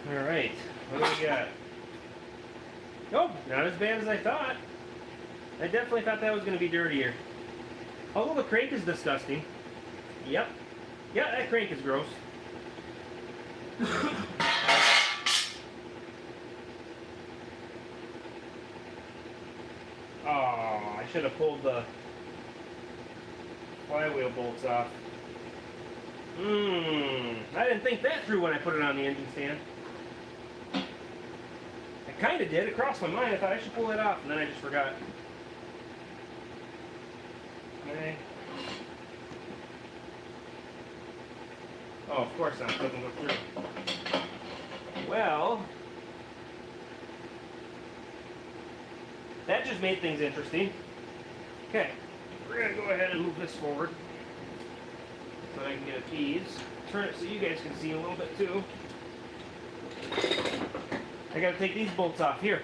Alright, what do we got? Nope, not as bad as I thought. I definitely thought that was going to be dirtier. Although the crank is disgusting. Yep. Yeah, that crank is gross. Oh, I should have pulled the flywheel bolts off. I didn't think that through when I put it on the engine stand. I kind of did. It crossed my mind. I thought I should pull that off, and then I just forgot. Okay. Oh, of course not. It doesn't look through. Well, that just made things interesting. Okay, we're going to go ahead and move this forward so I can get a tease. Turn it so you guys can see a little bit too. I got to take these bolts off here.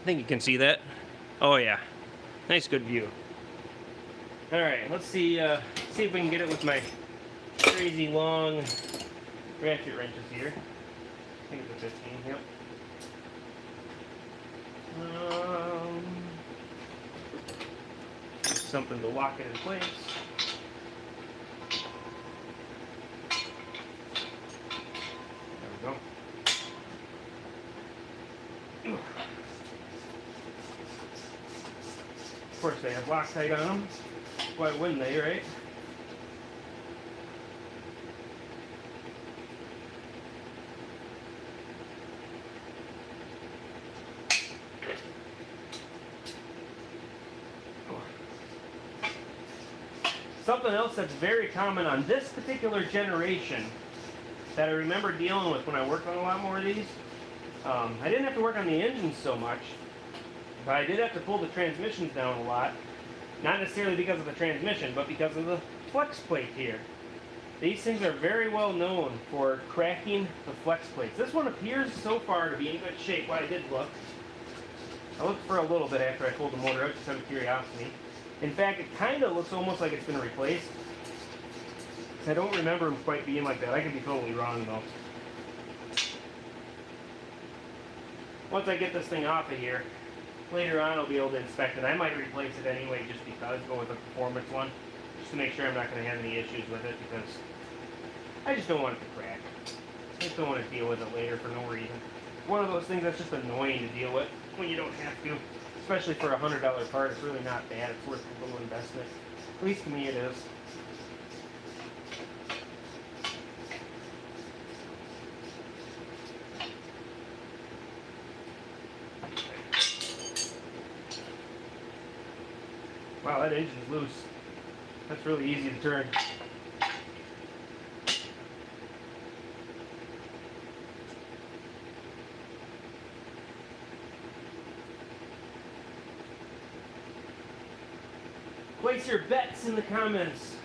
I think you can see that. Oh yeah, nice good view. All right, let's see see if we can get it with my crazy long ratchet wrenches here. I think it's a 15. Yep. Something to lock it in place. There we go. Of course they have Loctite on them. Why wouldn't they, right? Something else that's very common on this particular generation that I remember dealing with when I worked on a lot more of these. I didn't have to work on the engines so much, but I did have to pull the transmissions down a lot. Not necessarily because of the transmission, but because of the flex plate here. These things are very well known for cracking the flex plates. This one appears so far to be in good shape. Well, I did look. I looked for a little bit after I pulled the motor out just out of curiosity. In fact, it kind of looks almost like it's been replaced. I don't remember them quite being like that. I could be totally wrong though. Once I get this thing off of here, later on I'll be able to inspect it. I might replace it anyway just because, go with a performance one, just to make sure I'm not going to have any issues with it, because I just don't want it to crack. I just don't want to deal with it later for no reason. One of those things that's just annoying to deal with when you don't have to. Especially for a $100 part, it's really not bad. It's worth a little investment. At least to me it is. Wow, that engine's loose. That's really easy to turn. Place your bets in the comments.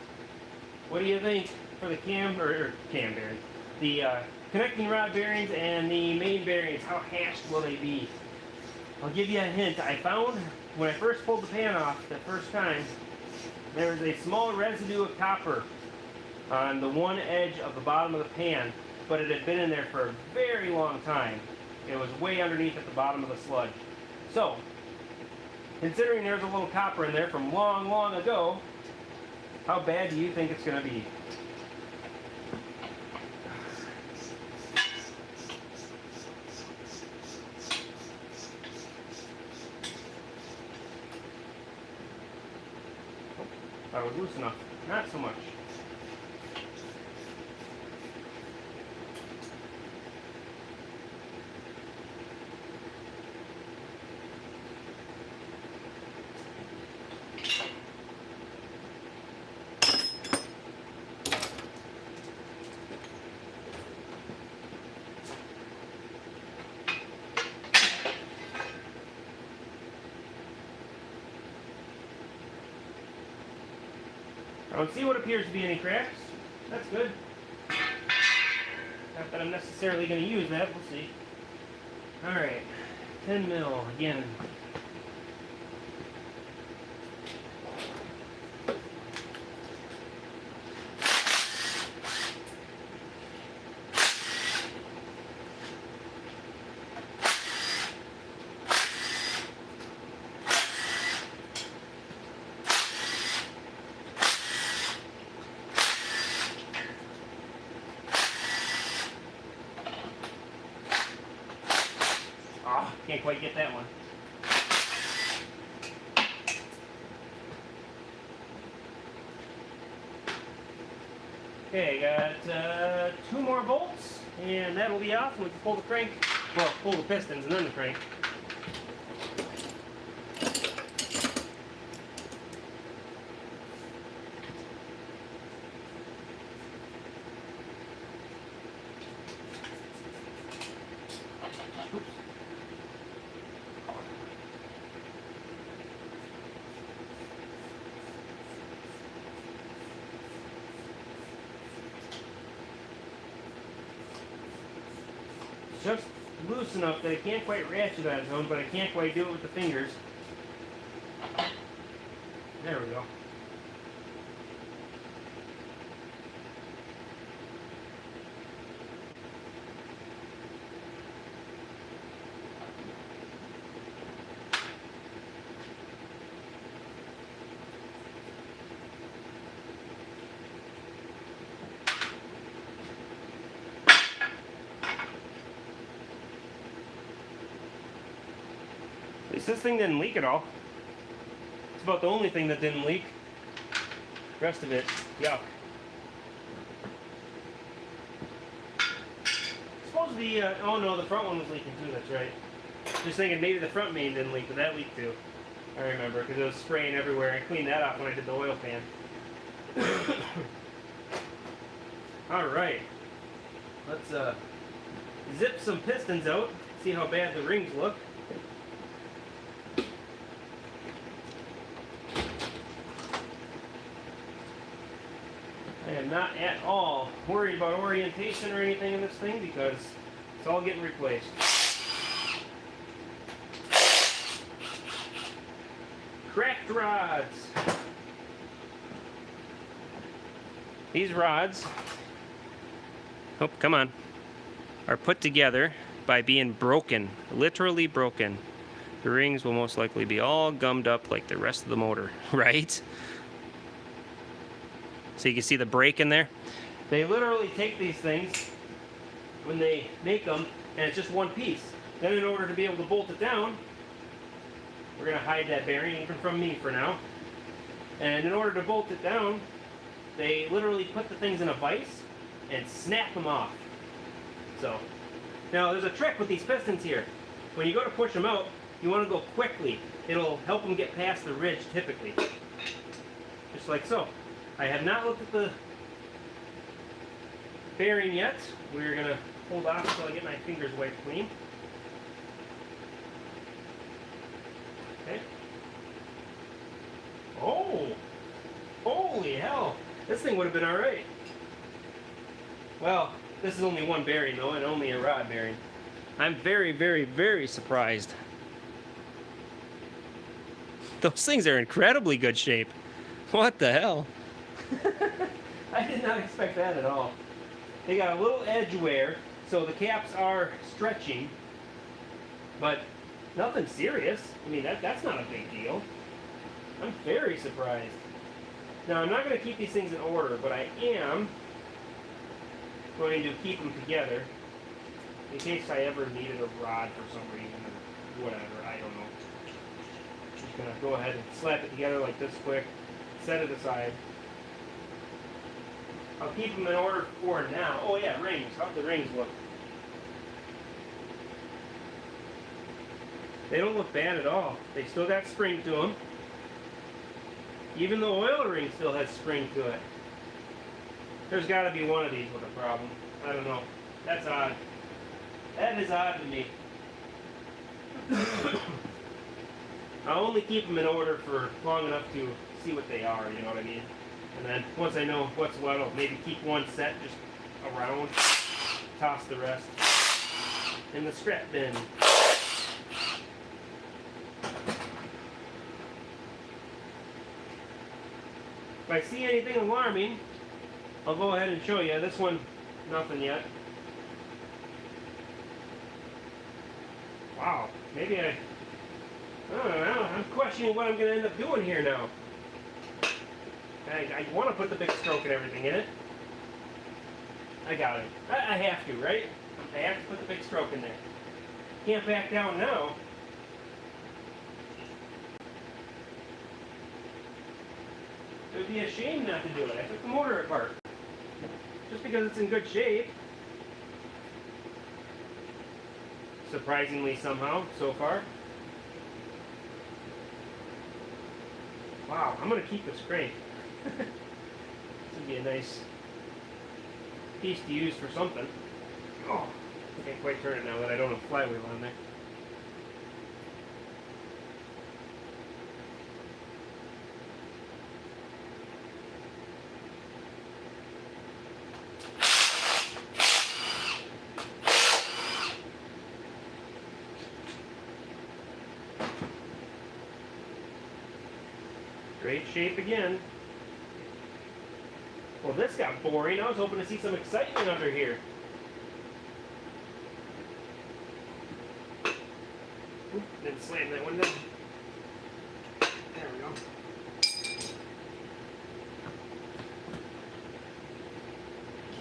What do you think for the cam bearings? The connecting rod bearings and the main bearings, how hashed will they be? I'll give you a hint. I found when I first pulled the pan off the first time, there was a small residue of copper on the one edge of the bottom of the pan, but it had been in there for a very long time. It was way underneath at the bottom of the sludge. So, considering there's a little copper in there from long, long ago, how bad do you think it's going to be? Thought it was loose enough. Not so much. I don't see what appears to be any cracks. That's good. Not that I'm necessarily going to use that. We'll see. Alright. 10 mil again. Can't quite get that one. Okay, got 2 more bolts, and that'll be off, and we can pull the crank. Well, pull the pistons and then the crank. Just loose enough that I can't quite ratchet on its own, but I can't quite do it with the fingers. There we go. At least this thing didn't leak at all. It's about the only thing that didn't leak. The rest of it, yuck. Supposed to be, oh no, the front one was leaking too, that's right. Just thinking maybe the front main didn't leak, but that leaked too. I remember, because it was spraying everywhere. I cleaned that off when I did the oil pan. Alright. Let's zip some pistons out, see how bad the rings look. I am not at all worried about orientation or anything in this thing because it's all getting replaced. Cracked rods. These rods, oh, come on, are put together by being broken, literally broken. the rings will most likely be all gummed up like the rest of the motor, right? So you can see the break in there. They literally take these things when they make them, and it's just one piece. Then in order to be able to bolt it down, we're going to hide that bearing even from me for now. And in order to bolt it down, they literally put the things in a vise and snap them off. So, now there's a trick with these pistons here. When you go to push them out, you want to go quickly. It'll help them get past the ridge typically. Just like so. I have not looked at the bearing yet. We're going to hold off until I get my fingers wiped clean. Okay. Oh! Holy hell! This thing would have been alright. Well, this is only one bearing though, and only a rod bearing. I'm very, very, very surprised. Those things are in incredibly good shape. What the hell? I did not expect that at all. They got a little edge wear, so the caps are stretching, but nothing serious. I mean, that's not a big deal. I'm very surprised. Now, I'm not going to keep these things in order, but I am going to keep them together in case I ever needed a rod for some reason or whatever. I don't know. Just going to go ahead and slap it together like this quick, set it aside. I'll keep them in order for now. Oh yeah, rings. How'd the rings look? They don't look bad at all. They still got spring to them. Even the oil ring still has spring to it. There's got to be one of these with a problem. I don't know. That's odd. That is odd to me. I'll only keep them in order for long enough to see what they are, you know what I mean? And then once I know what's what, I'll maybe keep one set just around, toss the rest in the scrap bin. If I see anything alarming, I'll go ahead and show you. This one, nothing yet. Wow, maybe I don't know, I'm questioning what I'm going to end up doing here now. I want to put the big stroke and everything in it. I got it. I have to, right? I have to put the big stroke in there. Can't back down now. It would be a shame not to do it. I took the motor apart. Just because it's in good shape. Surprisingly somehow, so far. Wow, I'm going to keep this crank. This would be a nice piece to use for something. Oh, I can't quite turn it now that I don't have a flywheel on there. Great shape again. Well, this got boring. I was hoping to see some excitement under here. Oop, didn't slam that one down. There we go.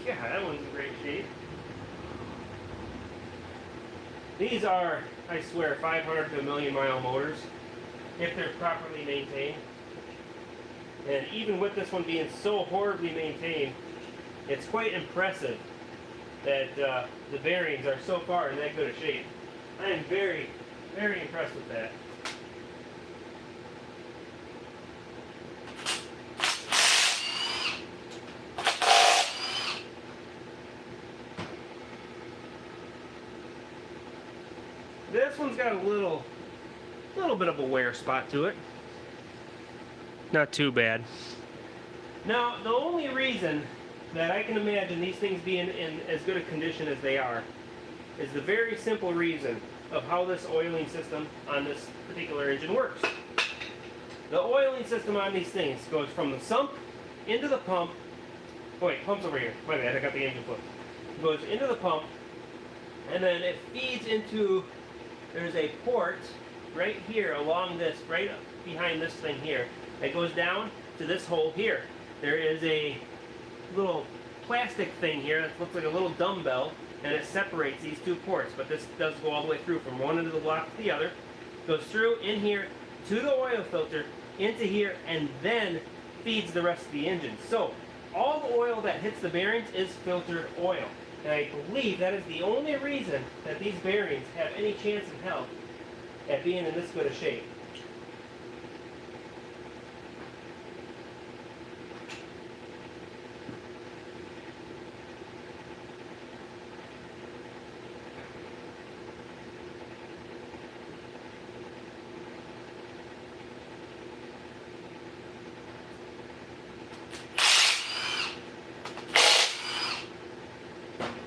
Yeah, that one's in great shape. These are, I swear, 500 to 1,000,000 mile motors, if they're properly maintained. And even with this one being so horribly maintained, it's quite impressive that the bearings are so far in that good a shape. I am very, very impressed with that. This one's got a little bit of a wear spot to it. Not too bad. Now, the only reason that I can imagine these things being in as good a condition as they are is the very simple reason of how this oiling system on this particular engine works. The oiling system on these things goes from the sump into the pump. Oh wait, pump's over here. My bad, I got the engine flipped. It goes into the pump, and then it feeds into, there's a port right here along this, right behind this thing here. It goes down to this hole here. There is a little plastic thing here that looks like a little dumbbell, and it separates these two ports, but this does go all the way through from one end of the block to the other. Goes through in here to the oil filter, into here, and then feeds the rest of the engine. So all the oil that hits the bearings is filtered oil. And I believe that is the only reason that these bearings have any chance in hell at being in this good a shape.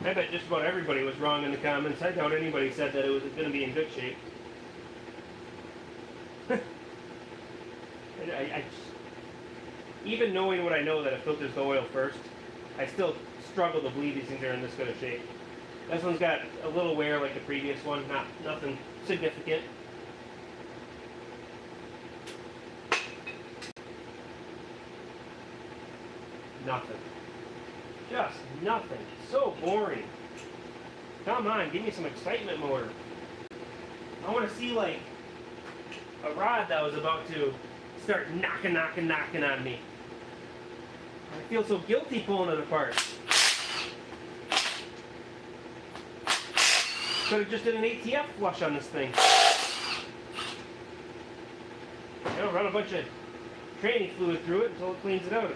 I bet just about everybody was wrong in the comments. I doubt anybody said that it was going to be in good shape. Even knowing what I know, that it filters the oil first, I still struggle to believe these things are in this good of shape. This one's got a little wear like the previous one, nothing significant. Nothing. Just nothing. So boring. Come on, give me some excitement motor. I want to see like a rod that was about to start knocking on me. I feel so guilty pulling it apart. Could have just did an ATF flush on this thing. You know, run a bunch of training fluid through it until it cleans it out.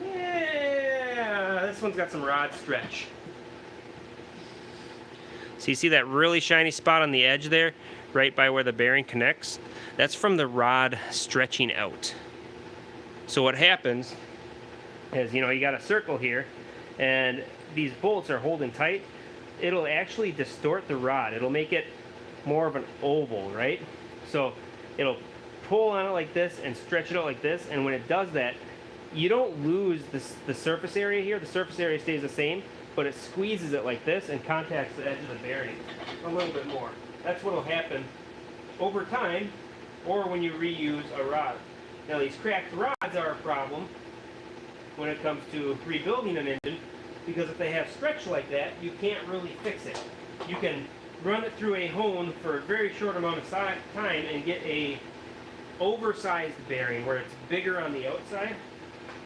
Yeah, this one's got some rod stretch. So you see that really shiny spot on the edge there, right by where the bearing connects? That's from the rod stretching out. So what happens is, you know, you got a circle here, and these bolts are holding tight. It'll actually distort the rod. It'll make it more of an oval, right? So it'll pull on it like this and stretch it out like this, and when it does that, you don't lose the surface area here. The surface area stays the same, but it squeezes it like this and contacts the edge of the bearing a little bit more. That's what will happen over time, or when you reuse a rod. Now these cracked rods are a problem when it comes to rebuilding an engine, because if they have stretch like that, you can't really fix it. You can run it through a hone for a very short amount of time and get a oversized bearing where it's bigger on the outside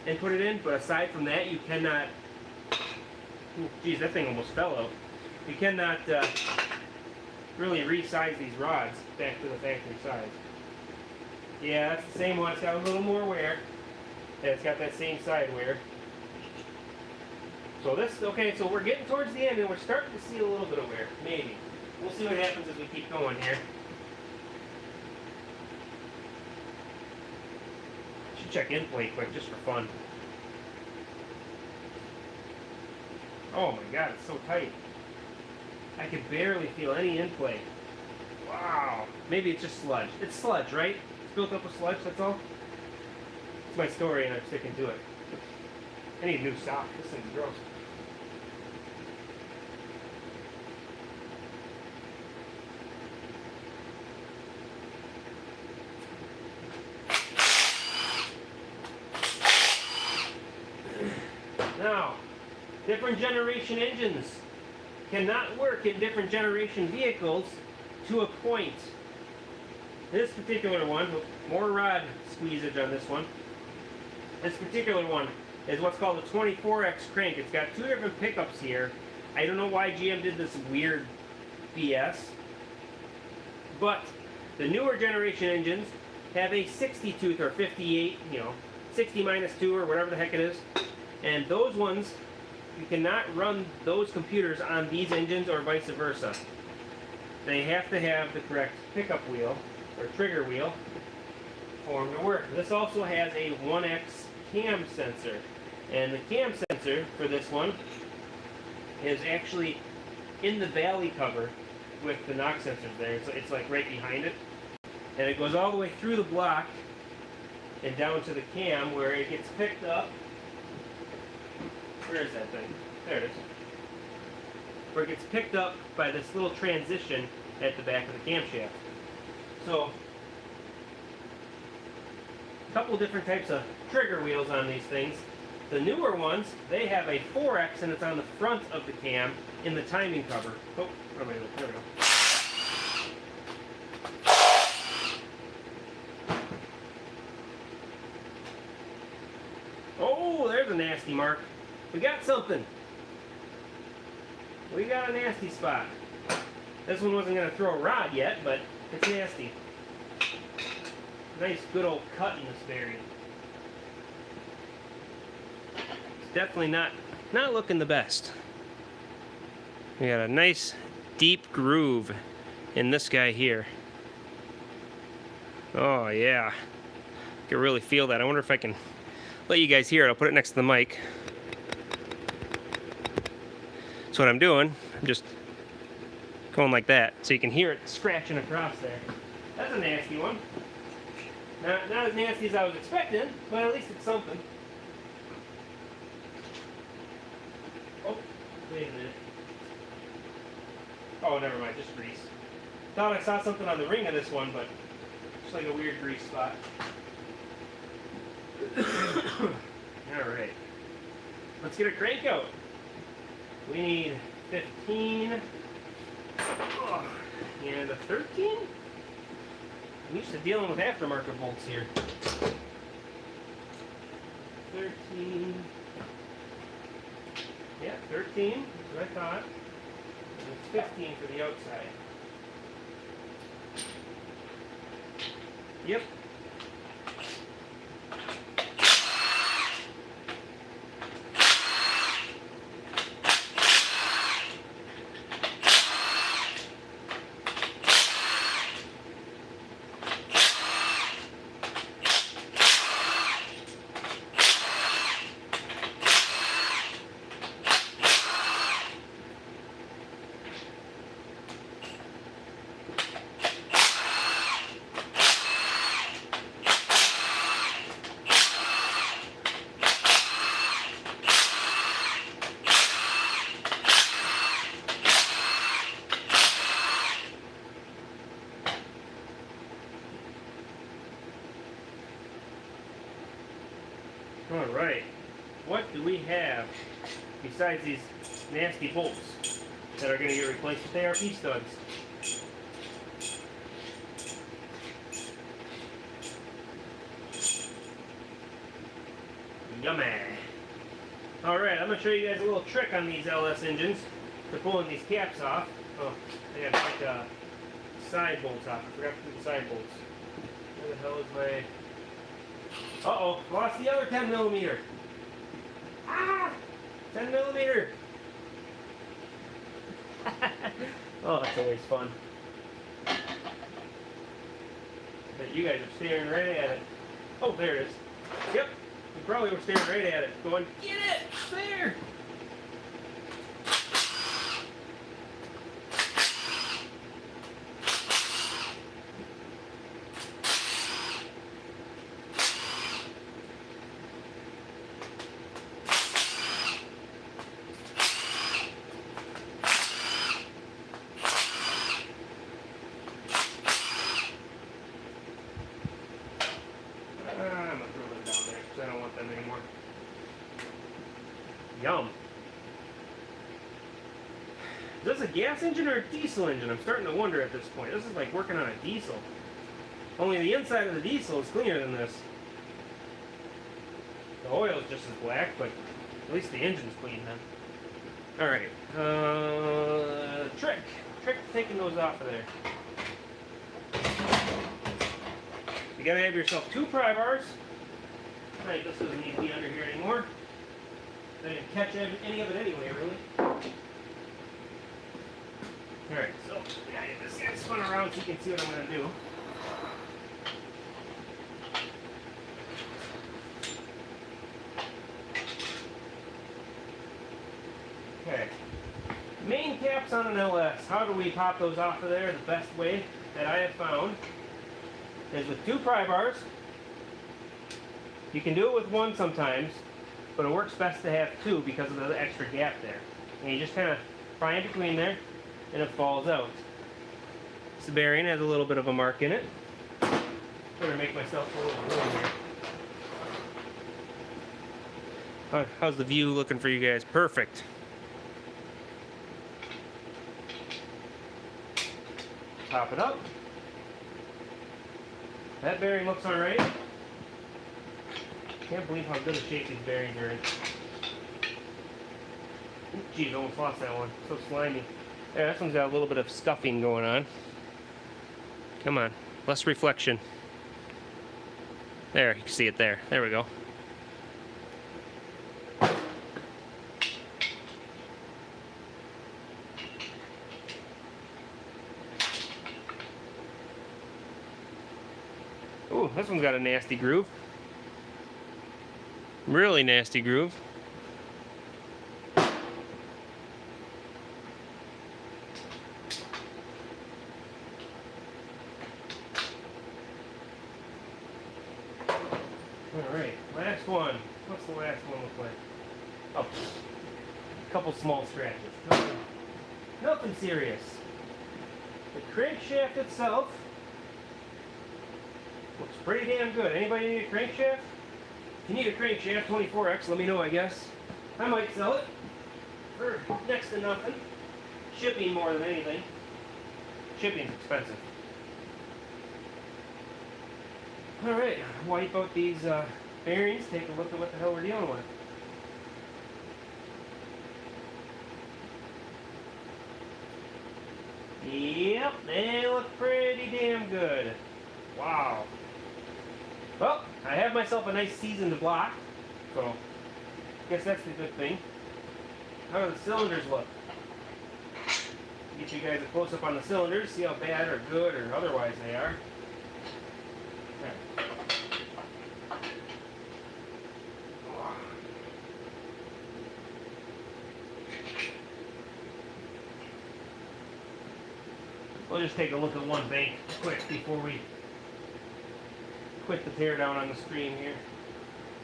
and put it in, but aside from that, you cannot. Geez, that thing almost fell out. You cannot really resize these rods back to the factory size. Yeah, that's the same one. It's got a little more wear. Yeah, it's got that same side wear. So this, okay, so we're getting towards the end and we're starting to see a little bit of wear. Maybe. We'll see what happens as we keep going here. Should check in play quick just for fun. Oh my god, it's so tight. I can barely feel any in play. Wow. Maybe it's just sludge. It's sludge, right? It's built up with sludge, that's all? It's my story and I'm sticking to it. I need a new sock. This thing's gross. Now, different generation engines cannot work in different generation vehicles to a point. This particular one, more rod squeezage on this one. This particular one is what's called a 24X crank. It's got two different pickups here. I don't know why GM did this weird BS, but the newer generation engines have a 60 tooth or 58, 60 minus 2 or whatever the heck it is. And those ones, you cannot run those computers on these engines or vice versa. They have to have the correct pickup wheel or trigger wheel for them to work. This also has a 1X cam sensor. And the cam sensor for this one is actually in the valley cover with the knock sensors there. It's like right behind it. And it goes all the way through the block and down to the cam where it gets picked up. Where is that thing? There it is. Where it gets picked up by this little transition at the back of the camshaft. So, a couple different types of trigger wheels on these things. The newer ones, they have a 4X and it's on the front of the cam in the timing cover. Oh, there we go. Oh, there's a nasty mark. We got something. We got a nasty spot. This one wasn't going to throw a rod yet, but it's nasty. Nice good old cut in this bearing. It's definitely not looking the best. We got a nice deep groove in this guy here. Oh yeah. I can really feel that. I wonder if I can let you guys hear it. I'll put it next to the mic. So what I'm doing, I'm just going like that so you can hear it scratching across there. That's a nasty one. Not as nasty as I was expecting, but at least it's something. Oh, wait a minute. Oh, never mind, just grease. Thought I saw something on the ring of this one, but it's like a weird grease spot. Alright. Let's get a crank out. We need 15 and a 13? I'm used to dealing with aftermarket bolts here. 13. Yeah, 13. That's what I thought. And 15 for the outside. Yep. Alright, what do we have besides these nasty bolts that are going to get replaced with ARP studs? Yummy! Alright, I'm going to show you guys a little trick on these LS engines for pulling these caps off. Oh, I got to take side bolts off. I forgot to put the side bolts. Where the hell is my... Uh-oh, lost the other 10 millimeter. Ah! 10 millimeter. Oh, that's always fun. But you guys are staring right at it. Oh, there it is. Yep, you probably were staring right at it, going, get it! It's there! Yum. Is this a gas engine or a diesel engine? I'm starting to wonder at this point. This is like working on a diesel. Only the inside of the diesel is cleaner than this. The oil is just as black, but at least the engine's clean then. Alright. Trick to taking those off of there. You gotta have yourself 2 pry bars. Right, this doesn't need to be under here anymore. I didn't catch any of it anyway, really. Alright, so I get this guy spun around so you can see what I'm going to do. Okay. Main caps on an LS. How do we pop those off of there? The best way that I have found is with 2 pry bars. You can do it with 1 sometimes, but it works best to have 2 because of the extra gap there. And you just kind of pry in between there, and it falls out. This bearing has a little bit of a mark in it. Better make myself a little room here. How's the view looking for you guys? Perfect. Pop it up. That bearing looks alright. Can't believe how good a shape these bearings are in. Geez, almost lost that one. So slimy. Yeah, this one's got a little bit of scuffing going on. Come on, less reflection. There, you can see it there. There we go. Ooh, this one's got a nasty groove. Really nasty groove. Alright, last one. What's the last one look like? Oh, a couple small scratches. Nothing serious. The crankshaft itself looks pretty damn good. Anybody need a crankshaft? If you need a crankshaft 24X, let me know, I guess. I might sell it for next to nothing. Shipping more than anything. Shipping's expensive. Alright, wipe out these bearings, take a look at what the hell we're dealing with. Yep, they look pretty damn good. Wow. Well, I have myself a nice seasoned block, so I guess that's the good thing. How do the cylinders look? Get you guys a close-up on the cylinders, see how bad or good or otherwise they are. Okay. We'll just take a look at one bank quick before we quit the teardown on the screen here.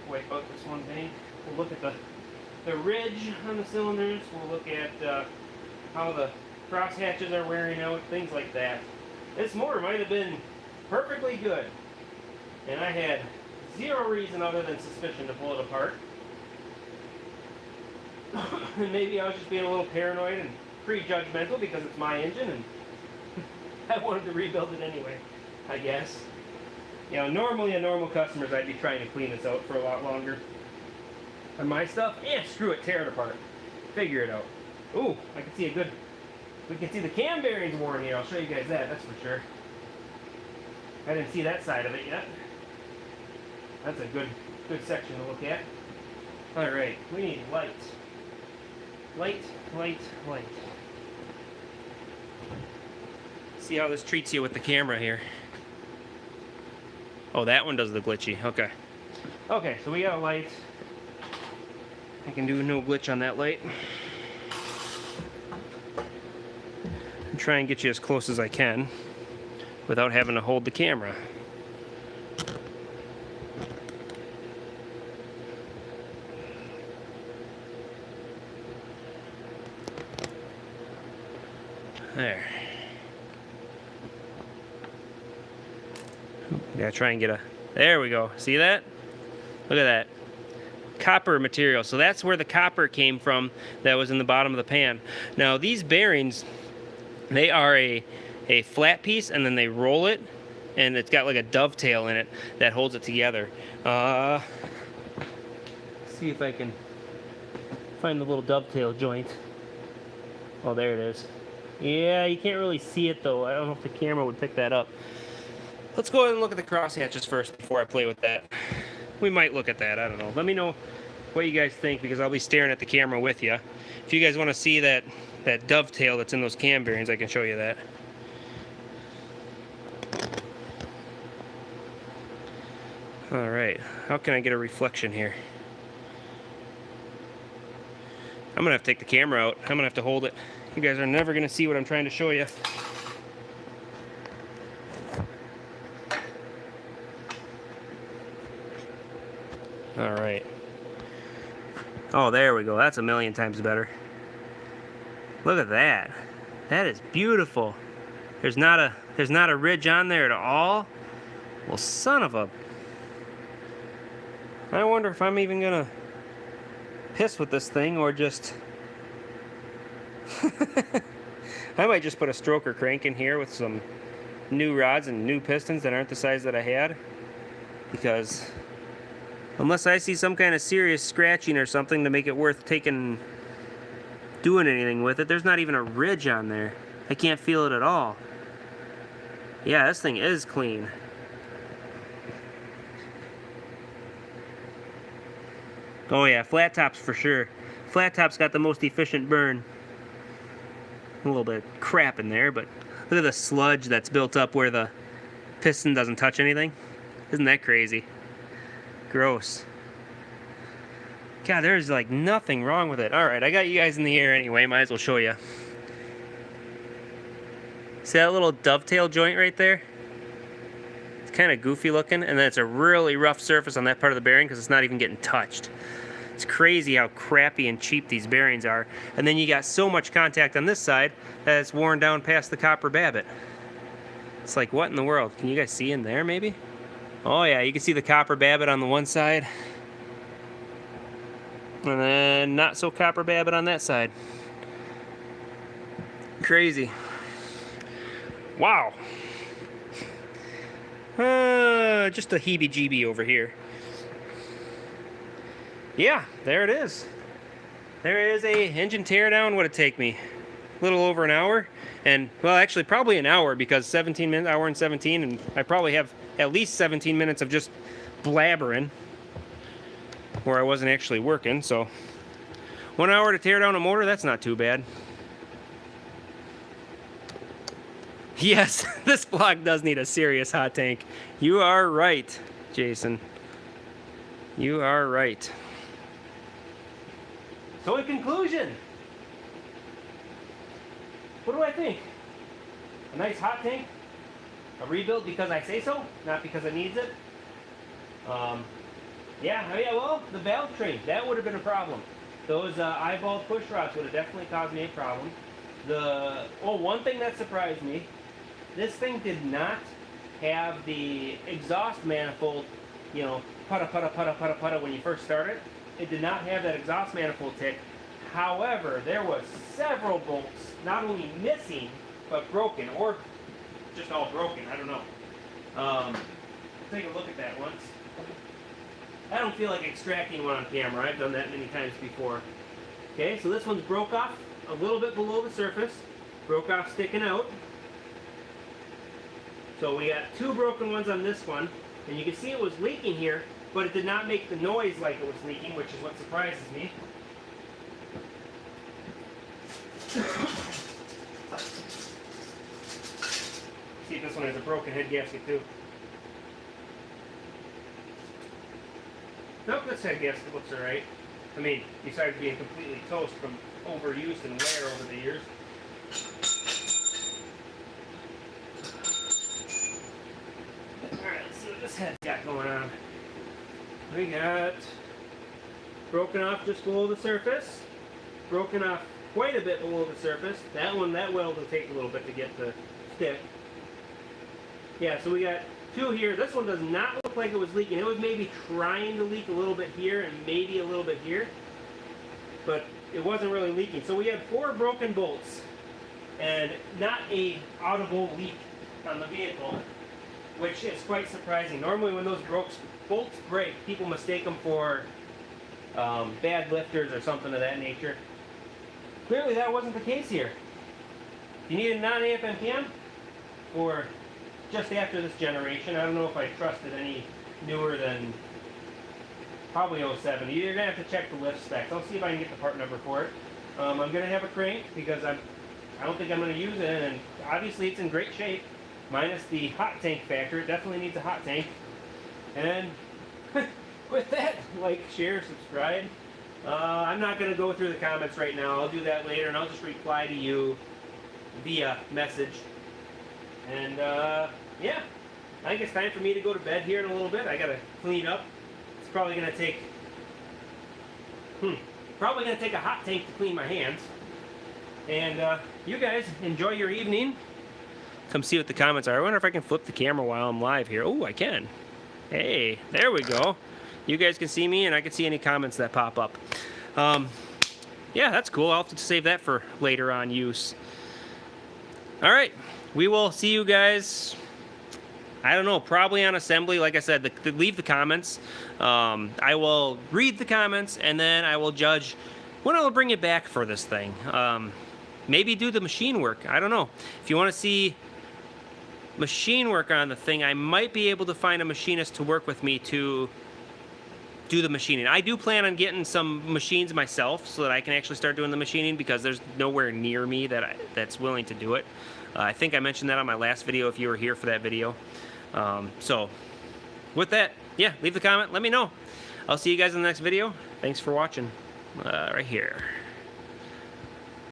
Wipe out this one bank. We'll look at the ridge on the cylinders. We'll look at how the cross hatches are wearing out, things like that. This motor might have been perfectly good, and I had zero reason other than suspicion to pull it apart. And maybe I was just being a little paranoid and prejudgmental because it's my engine and I wanted to rebuild it anyway, I guess. You know, normally a normal customers, I'd be trying to clean this out for a lot longer. On my stuff, screw it, tear it apart. Figure it out. Ooh, I can see a good, we can see the cam bearings worn here. I'll show you guys that, that's for sure. I didn't see that side of it yet. That's a good section to look at. Alright, we need light. Light, light, light. See how this treats you with the camera here. Oh, that one does the glitchy. Okay. Okay, so we got a light. I can do no glitch on that light. And try and get you as close as I can without having to hold the camera. There. Gotta try and get a, there we go. See that? Look at that. Copper material. So that's where the copper came from that was in the bottom of the pan. Now these bearings, they are a flat piece and then they roll it and it's got like a dovetail in it that holds it together. See if I can find the little dovetail joint. Oh, there it is. Yeah, you can't really see it though. I don't know if the camera would pick that up. Let's go ahead and look at the cross hatches first before I play with that. We might look at that, I don't know. Let me know what you guys think because I'll be staring at the camera with you. If you guys want to see that dovetail that's in those cam bearings, I can show you that. Alright, how can I get a reflection here? I'm gonna have to take the camera out. I'm gonna have to hold it. You guys are never gonna see what I'm trying to show you. Alright. Oh, there we go. That's a million times better. Look at that. That is beautiful. There's not a ridge on there at all. Well, son of a... I wonder if I'm even gonna piss with this thing or just... I might just put a stroker crank in here with some new rods and new pistons that aren't the size that I had. Because unless I see some kind of serious scratching or something to make it worth doing anything with it, there's not even a ridge on there. I can't feel it at all. Yeah, this thing is clean. Oh yeah, flat tops for sure. Flat tops got the most efficient burn. A little bit of crap in there, but look at the sludge that's built up where the piston doesn't touch anything. Isn't that crazy? Gross. God, there's like nothing wrong with it. Alright, I got you guys in the air anyway, might as well show you. See that little dovetail joint right there? It's kind of goofy looking, and then it's a really rough surface on that part of the bearing because it's not even getting touched. It's crazy how crappy and cheap these bearings are. And then you got so much contact on this side that it's worn down past the copper babbitt. It's like, what in the world? Can you guys see in there maybe? Oh yeah, you can see the copper babbitt on the one side. And then not so copper babbitt on that side. Crazy. Wow. Just a heebie-jeebie over here. Yeah, there it is. There is a engine teardown. What'd it take me? A little over an hour. And, well, actually, probably an hour because 17 minutes, hour and 17, and I probably have at least 17 minutes of just blabbering where I wasn't actually working, so 1 hour to tear down a motor, that's not too bad. Yes, this block does need a serious hot tank. You are right, Jason. You are right. So in conclusion, what do I think? A nice hot tank? A rebuild because I say so, not because it needs it? Yeah, well, the valve train, that would have been a problem. Those eyeball push rods would have definitely caused me a problem. One thing that surprised me, this thing did not have the exhaust manifold, you know, putta when you first started. It did not have that exhaust manifold tick. However, there was several bolts, not only missing, but broken, or just all broken, I don't know. Take a look at that once. I don't feel like extracting one on camera. I've done that many times before. Okay, so this one's broke off a little bit below the surface. Broke off sticking out. So we got two broken ones on this one. And you can see it was leaking here, but it did not make the noise like it was leaking, which is what surprises me. See if this one has a broken head gasket too. Nope, this head gasket looks alright. I mean, besides being completely toast from overuse and wear over the years. Alright, let's see what this head's got going on. We got broken off just below the surface. Broken off quite a bit below the surface. That weld will take a little bit to get to stick. Yeah, so we got two here. This one does not look like it was leaking. It was maybe trying to leak a little bit here and maybe a little bit here, but it wasn't really leaking. So we had 4 broken bolts and not a audible leak on the vehicle, which is quite surprising. Normally when those bolts break, people mistake them for bad lifters or something of that nature. Clearly that wasn't the case here. You need a non-AFM or just after this generation. I don't know if I trusted any newer than probably 07. You're going to have to check the lift specs. I'll see if I can get the part number for it. I'm going to have a crank because I don't think I'm going to use it, and obviously it's in great shape. Minus the hot tank factor. It definitely needs a hot tank. And with that, like, share, subscribe. I'm not going to go through the comments right now. I'll do that later, and I'll just reply to you via message. And yeah, I think it's time for me to go to bed here in a little bit. I gotta clean up. It's probably gonna take a hot tank to clean my hands. And you guys enjoy your evening. come see what the comments are. I wonder if I can flip the camera while I'm live here. Oh, I can. Hey, there we go. You guys can see me, and I can see any comments that pop up. Yeah, that's cool. I'll have to save that for later on use. All right, we will see you guys, I don't know, probably on assembly. Like I said, leave the comments. I will read the comments, and then I will judge when I will bring it back for this thing. Maybe do the machine work. I don't know. If you want to see machine work on the thing, I might be able to find a machinist to work with me to do the machining. I do plan on getting some machines myself so that I can actually start doing the machining, because there's nowhere near me that's willing to do it. I think I mentioned that on my last video if you were here for that video. So with that, yeah, leave the comment, let me know. I'll see you guys in the next video. Thanks for watching right here.